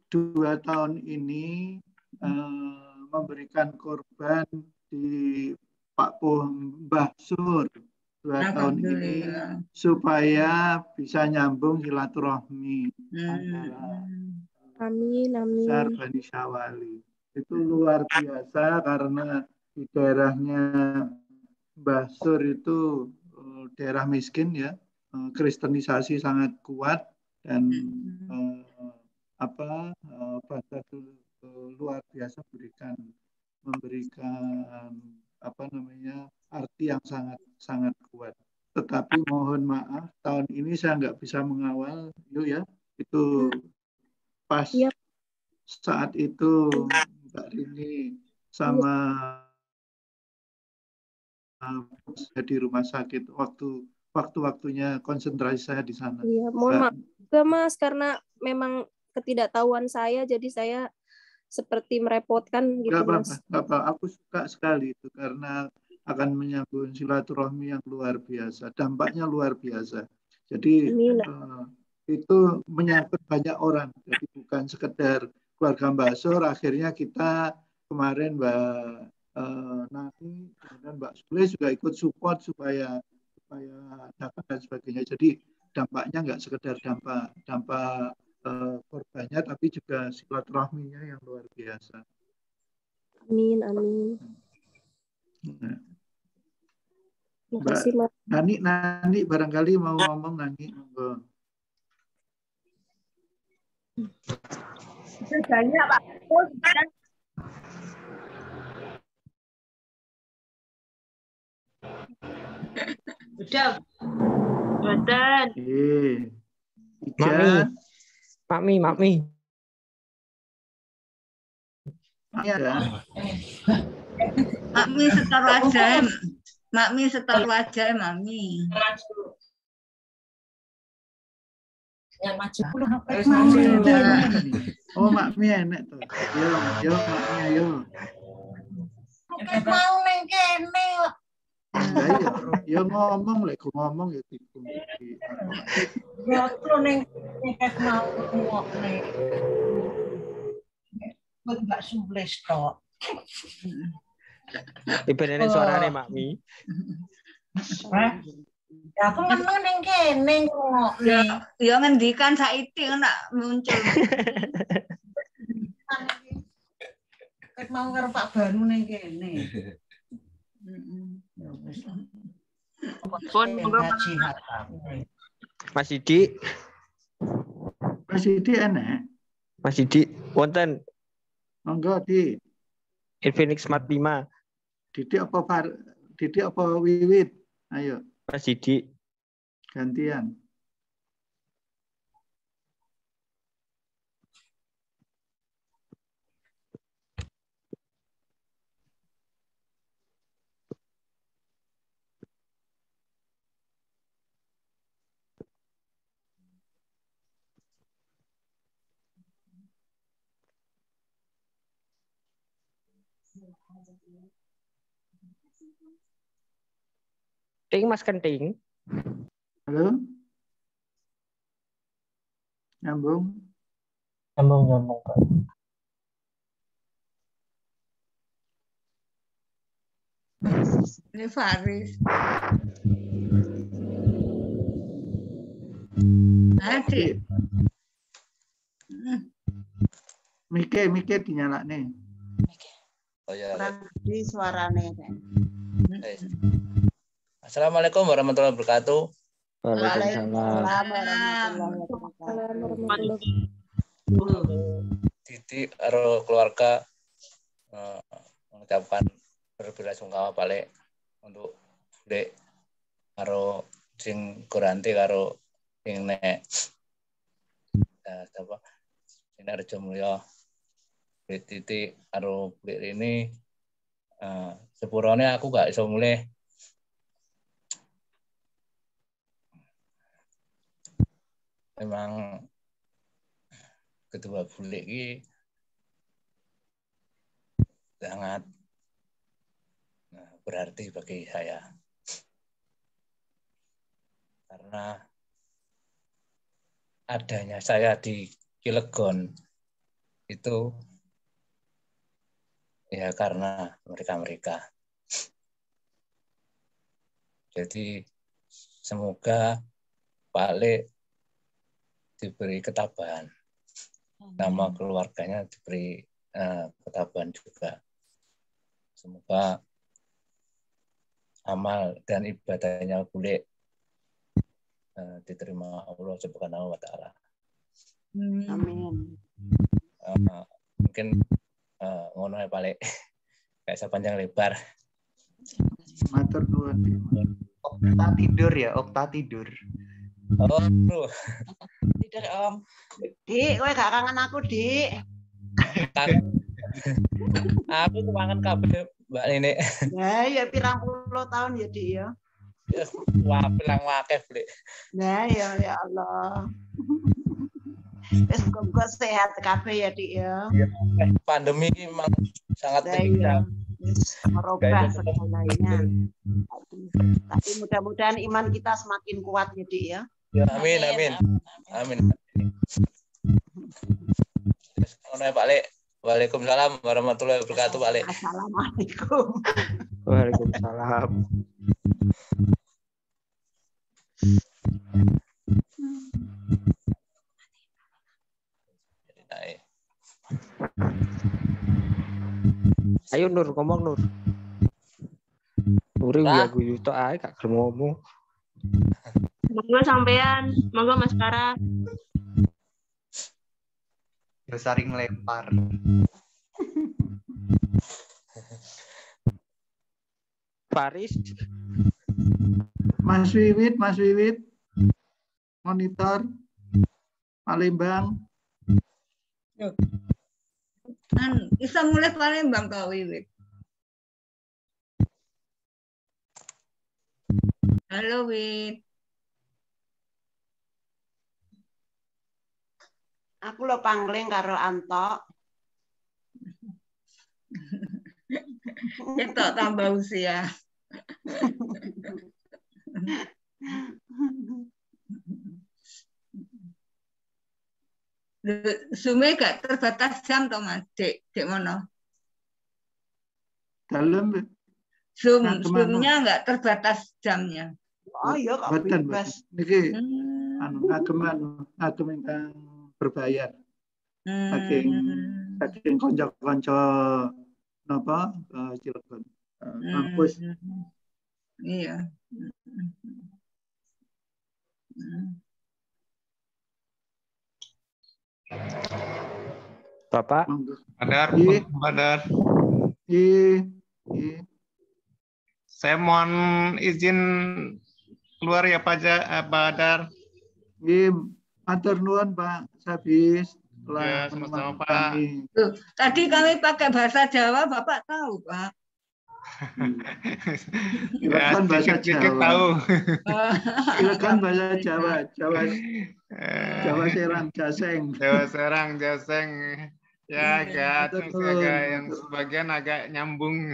2 tahun ini memberikan korban di Pak Mbah Sur 2 tahun ini supaya bisa nyambung silaturahmi. Amin. Besar Bani Syawali. Itu luar biasa karena di daerahnya Mbah Sur itu daerah miskin ya, kristenisasi sangat kuat dan Bapak luar biasa memberikan arti yang sangat kuat. Tetapi mohon maaf, tahun ini saya nggak bisa mengawal, itu pas saat itu Mbak Rini sama di rumah sakit waktunya konsentrasi saya di sana. Iya, mohon maaf juga Mas, karena memang ketidaktahuan saya, jadi saya seperti merepotkan gitu Mas. Nggak apa-apa, aku suka sekali itu karena akan menyambung silaturahmi yang luar biasa, dampaknya luar biasa. Jadi itu menyangkut banyak orang, jadi bukan sekedar keluarga Mbak Sur. Akhirnya kita kemarin Mbak Nani, kemudian Mbak Sule juga ikut support supaya dapat dan sebagainya. Jadi dampaknya nggak sekedar dampak korbannya, tapi juga silaturahminya yang luar biasa. Amin, amin. Nah. Terima kasih, Mas. Nani barangkali mau ngomong, Nani. Banyak Pak. Udah. Boten. Makmi. Makmi setor aja, Mami. Oh, Makmi enak tuh. Yo, Makmi ayo. Mau neng kene kok. Ya ngomong lek ngomong ya tipu. Ya terus neng mau ngomong. Kok enggak subles tok. Ibaratnya suarane Makmi. Ya aku meneng ning kene ngrungokne. Ya ngendikan saiki nak muncul. Ket mau karo Pak Banu ning kene. Pun Mas Didi. Mas Didi enak. Mas Didi wonten. Monggo Di. Infinix Smart 5. Didi apa Wiwit? Ayo. Mas Didi. Gantian. Ting Mas Kenting. Halo? Nyambung, Pak. Ini Faris. Adik. Mike dinyala nih. Oh ya. Di suarane. Assalamualaikum warahmatullahi wabarakatuh. Waalaikumsalam. Didi karo keluarga mengucapkan berbelasungkawa balik untuk Dek karo sing Goranti karo sing nek apa Sinar Jomulya Didi karo Blik Rini sepurone aku gak iso mulih. Memang kedua bule ini sangat berarti bagi saya karena adanya saya di Cilegon itu ya karena mereka. Jadi semoga Pak Le diberi ketabahan, nama keluarganya diberi ketabahan juga. Semoga amal dan ibadahnya bule diterima Allah Subhanahu wa Ta'ala. Amin. Mungkin ngono ya balik kayak sepanjang lebar. Matur nuwun. Okta tidur ya, Okta tidur. Oh, bro. Tidur Om. Dik, kowe gak kangen aku, Dik? Aku kangen kabeh Mbak Nini. Nah, ya 30 tahun ya, Dik ya. Wah, bilang wakef, Dik. Nah, ya Allah. Wis muga sehat kabeh ya, Dik ya. Pandemi ini memang sangat menyiksa. Merubah segalanya. Tapi mudah-mudahan iman kita semakin kuat ya, Dik ya. Ya, amin, amin. Amin. Ngono Pak Lek. Waalaikumsalam warahmatullahi wabarakatuh, Pak Lek. Assalamualaikum. Waalaikumsalam. Ayo Nur, ngomong Nur. Nuri ya guyu tok ae gak gelem ngomong. Monggo sampean, monggo Mas Kara. Ya saring lempar. Paris. Mas Wiwit. Monitor. Palembang. Bisa mulai Palembang kau Wiwit. Halo Wit. Aku lo pangling karo Anto. Kita tambah usia. Zoom-nya gak terbatas jam toh Mas, Dek mana? Dalam Zoom-nya nggak terbatas jamnya. Oh iya kok bebas. Niki ngagem ingkang berbayar. Saking kanca-kanca napa Cilegon. Kampus. Iya. Bapak. Badar. Saya mohon izin keluar ya Pak Badar. Matur nuwun Pak Sabis. Ya, sama-sama Pak. Tadi kami pakai bahasa Jawa, Bapak tahu Pak. Ya, sedikit tahu. Silakan bahasa Jawa. Jawa Serang, Jaseng. Jawa Serang, Jaseng. Ya, agak yang sebagian agak nyambung.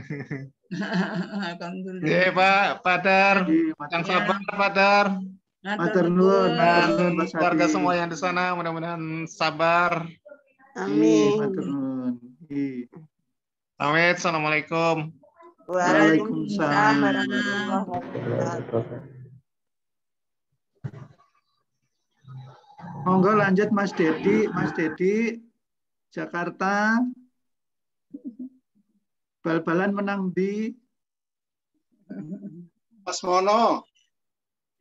Ya Pak Padar, yang sabar Padar. Matur nuwun, keluarga semua yang di sana mudah-mudahan sabar. Amin. Matur nuwun. Amin. Assalamualaikum. Waalaikumsalam warahmatullahi wabarakatuh. Monggo lanjut Mas Dedi, Jakarta. Bal-balan menang di Mas Mono.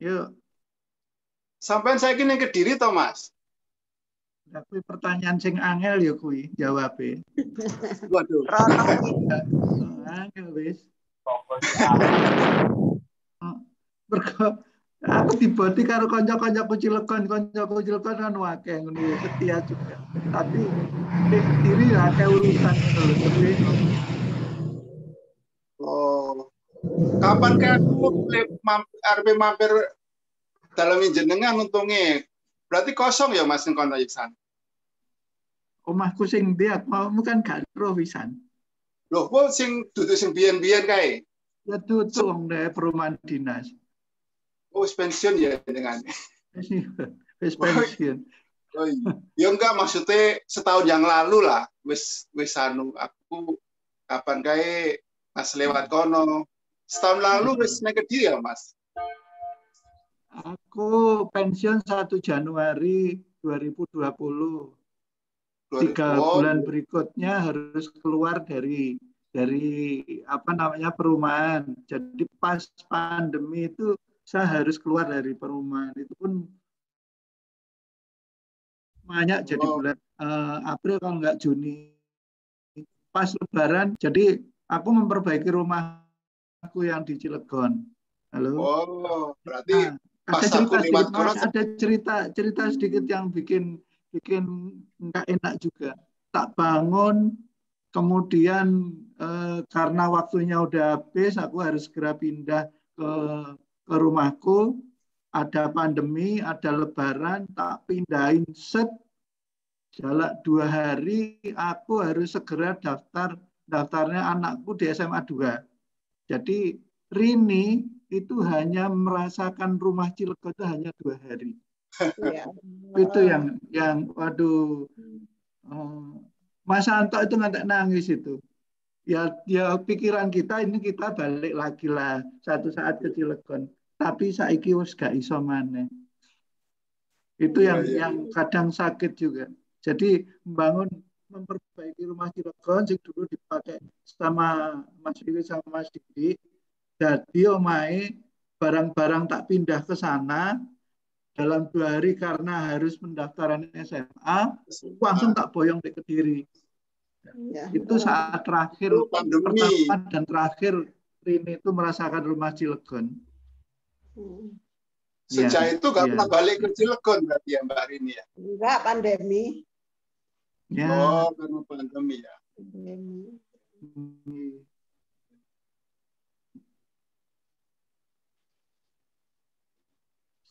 Yuk. Sampai saya kini Kediri toh Mas. Tapi pertanyaan sing angel ya kuwi jawabe. Waduh. Angel wis. Aku diboti karo kanca-kancaku Cilegon kan akeh ngono setia juga. Tapi Kediri akeh urusan ngono. Oh. Kapan kan aku mampir dalam jenengan untungnya. Berarti kosong ya Mas kono Iksan. Omahku sing ndi mau kan gak ro wisan. Loh, kok sing dudu sing biyen-biyen kae? Ya tutu wong perumahan dinas. Oh, wis pensiun ya dengan. Wis pensiun. Oh iya. Ya enggak maksudnya setahun yang lalu lah wis anu aku kapan kae Mas lewat kono. Setahun lalu wis nek Kediri ya Mas. Aku pensiun 1 Januari 2020. 3 bulan berikutnya harus keluar dari apa namanya perumahan. Jadi pas pandemi itu saya harus keluar dari perumahan. Itu pun banyak jadi bulan April kalau nggak Juni. Pas Lebaran, jadi aku memperbaiki rumahku yang di Cilegon. Halo. Oh, berarti ada cerita sedikit yang bikin nggak enak juga. Tak bangun, kemudian karena waktunya udah habis, aku harus segera pindah ke rumahku. Ada pandemi, ada Lebaran, tak pindahin set. Jalan 2 hari, aku harus segera daftarnya anakku di SMA 2. Jadi Rini itu hanya merasakan rumah Cilegon itu hanya 2 hari. Ya. Itu yang waduh, Mas Anto itu nggak nangis itu. Ya pikiran kita ini kita balik lagi lah satu saat ke Cilegon. Tapi saiki wis gak iso maneh. Itu yang kadang sakit juga. Jadi memperbaiki rumah Cilegon yang dulu dipakai sama Mas Willy sama Mas Didi. Jadi omahe barang-barang tak pindah ke sana dalam 2 hari karena harus pendaftaran SMA, langsung tak boyong di Kediri. Ya, itu saat terakhir pertama dan terakhir Rini itu merasakan rumah Cilegon. Sejak itu gak pernah balik ke Cilegon berarti ya Mbak Rini ya? Enggak, pandemi. Ya. Oh, karena pandemi ya.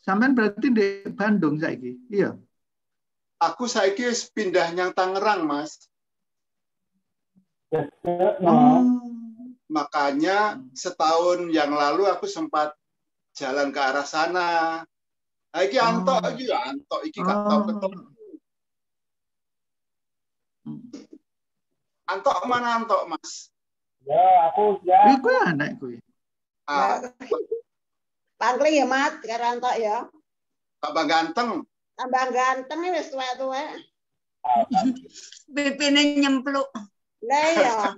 Sampean berarti di Bandung saiki? Iya. Aku saiki pindah yang Tangerang, Mas. Makanya setahun yang lalu aku sempat jalan ke arah sana. Iki antok iki gak tau ketemu. Antok mana Antok, Mas? Ya, aku ya. Iku anakku. Pangling ya, Mat, karo Antok ya. Tambah ganteng. Tambah ganteng wis tuwek-tuwek. Pipine nyempluk. Lah ya.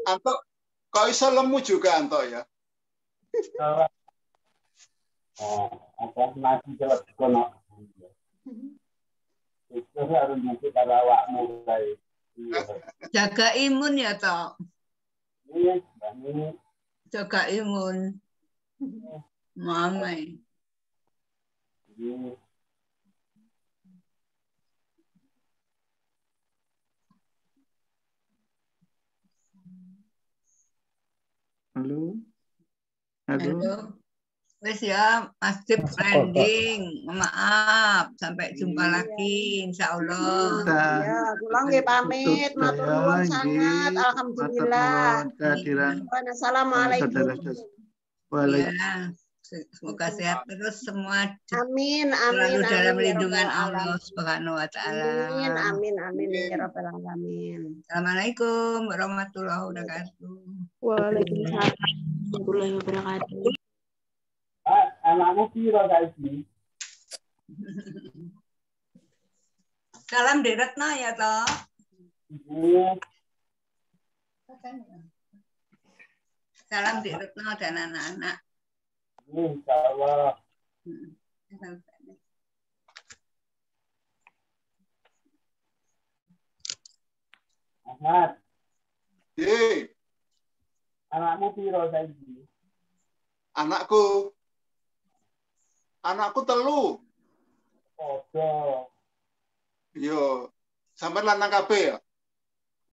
Antok kok iso lemu juga Antok ya? Apa nasi jelas kono. Itu harus nanti para awakmu guys. Jaga imun ya, Tok. Iya, Jaga imun. Mamai. Halo. Wes ya, masjid landing. Maaf, sampai jumpa lagi, insya Allah. Ya, pulang ya pamit, matur nuwun sangat, alhamdulillah. Assalamualaikum. Ya, semoga sehat terus semua. Amin, selalu dalam amin, lindungan Allah Subhanahu wa taala. Amin ya rabbal alamin. Assalamualaikum warahmatullahi wabarakatuh. Waalaikumsalam warahmatullahi wabarakatuh. Anakmu piro saiki? Salam di Retno ya, toh. Salam di Retno dan anak-anak. Insya Allah. Ahmad. Anakmu piro saiki? Anakku telu. Oke. Yo, sampean lanang kabeh ya?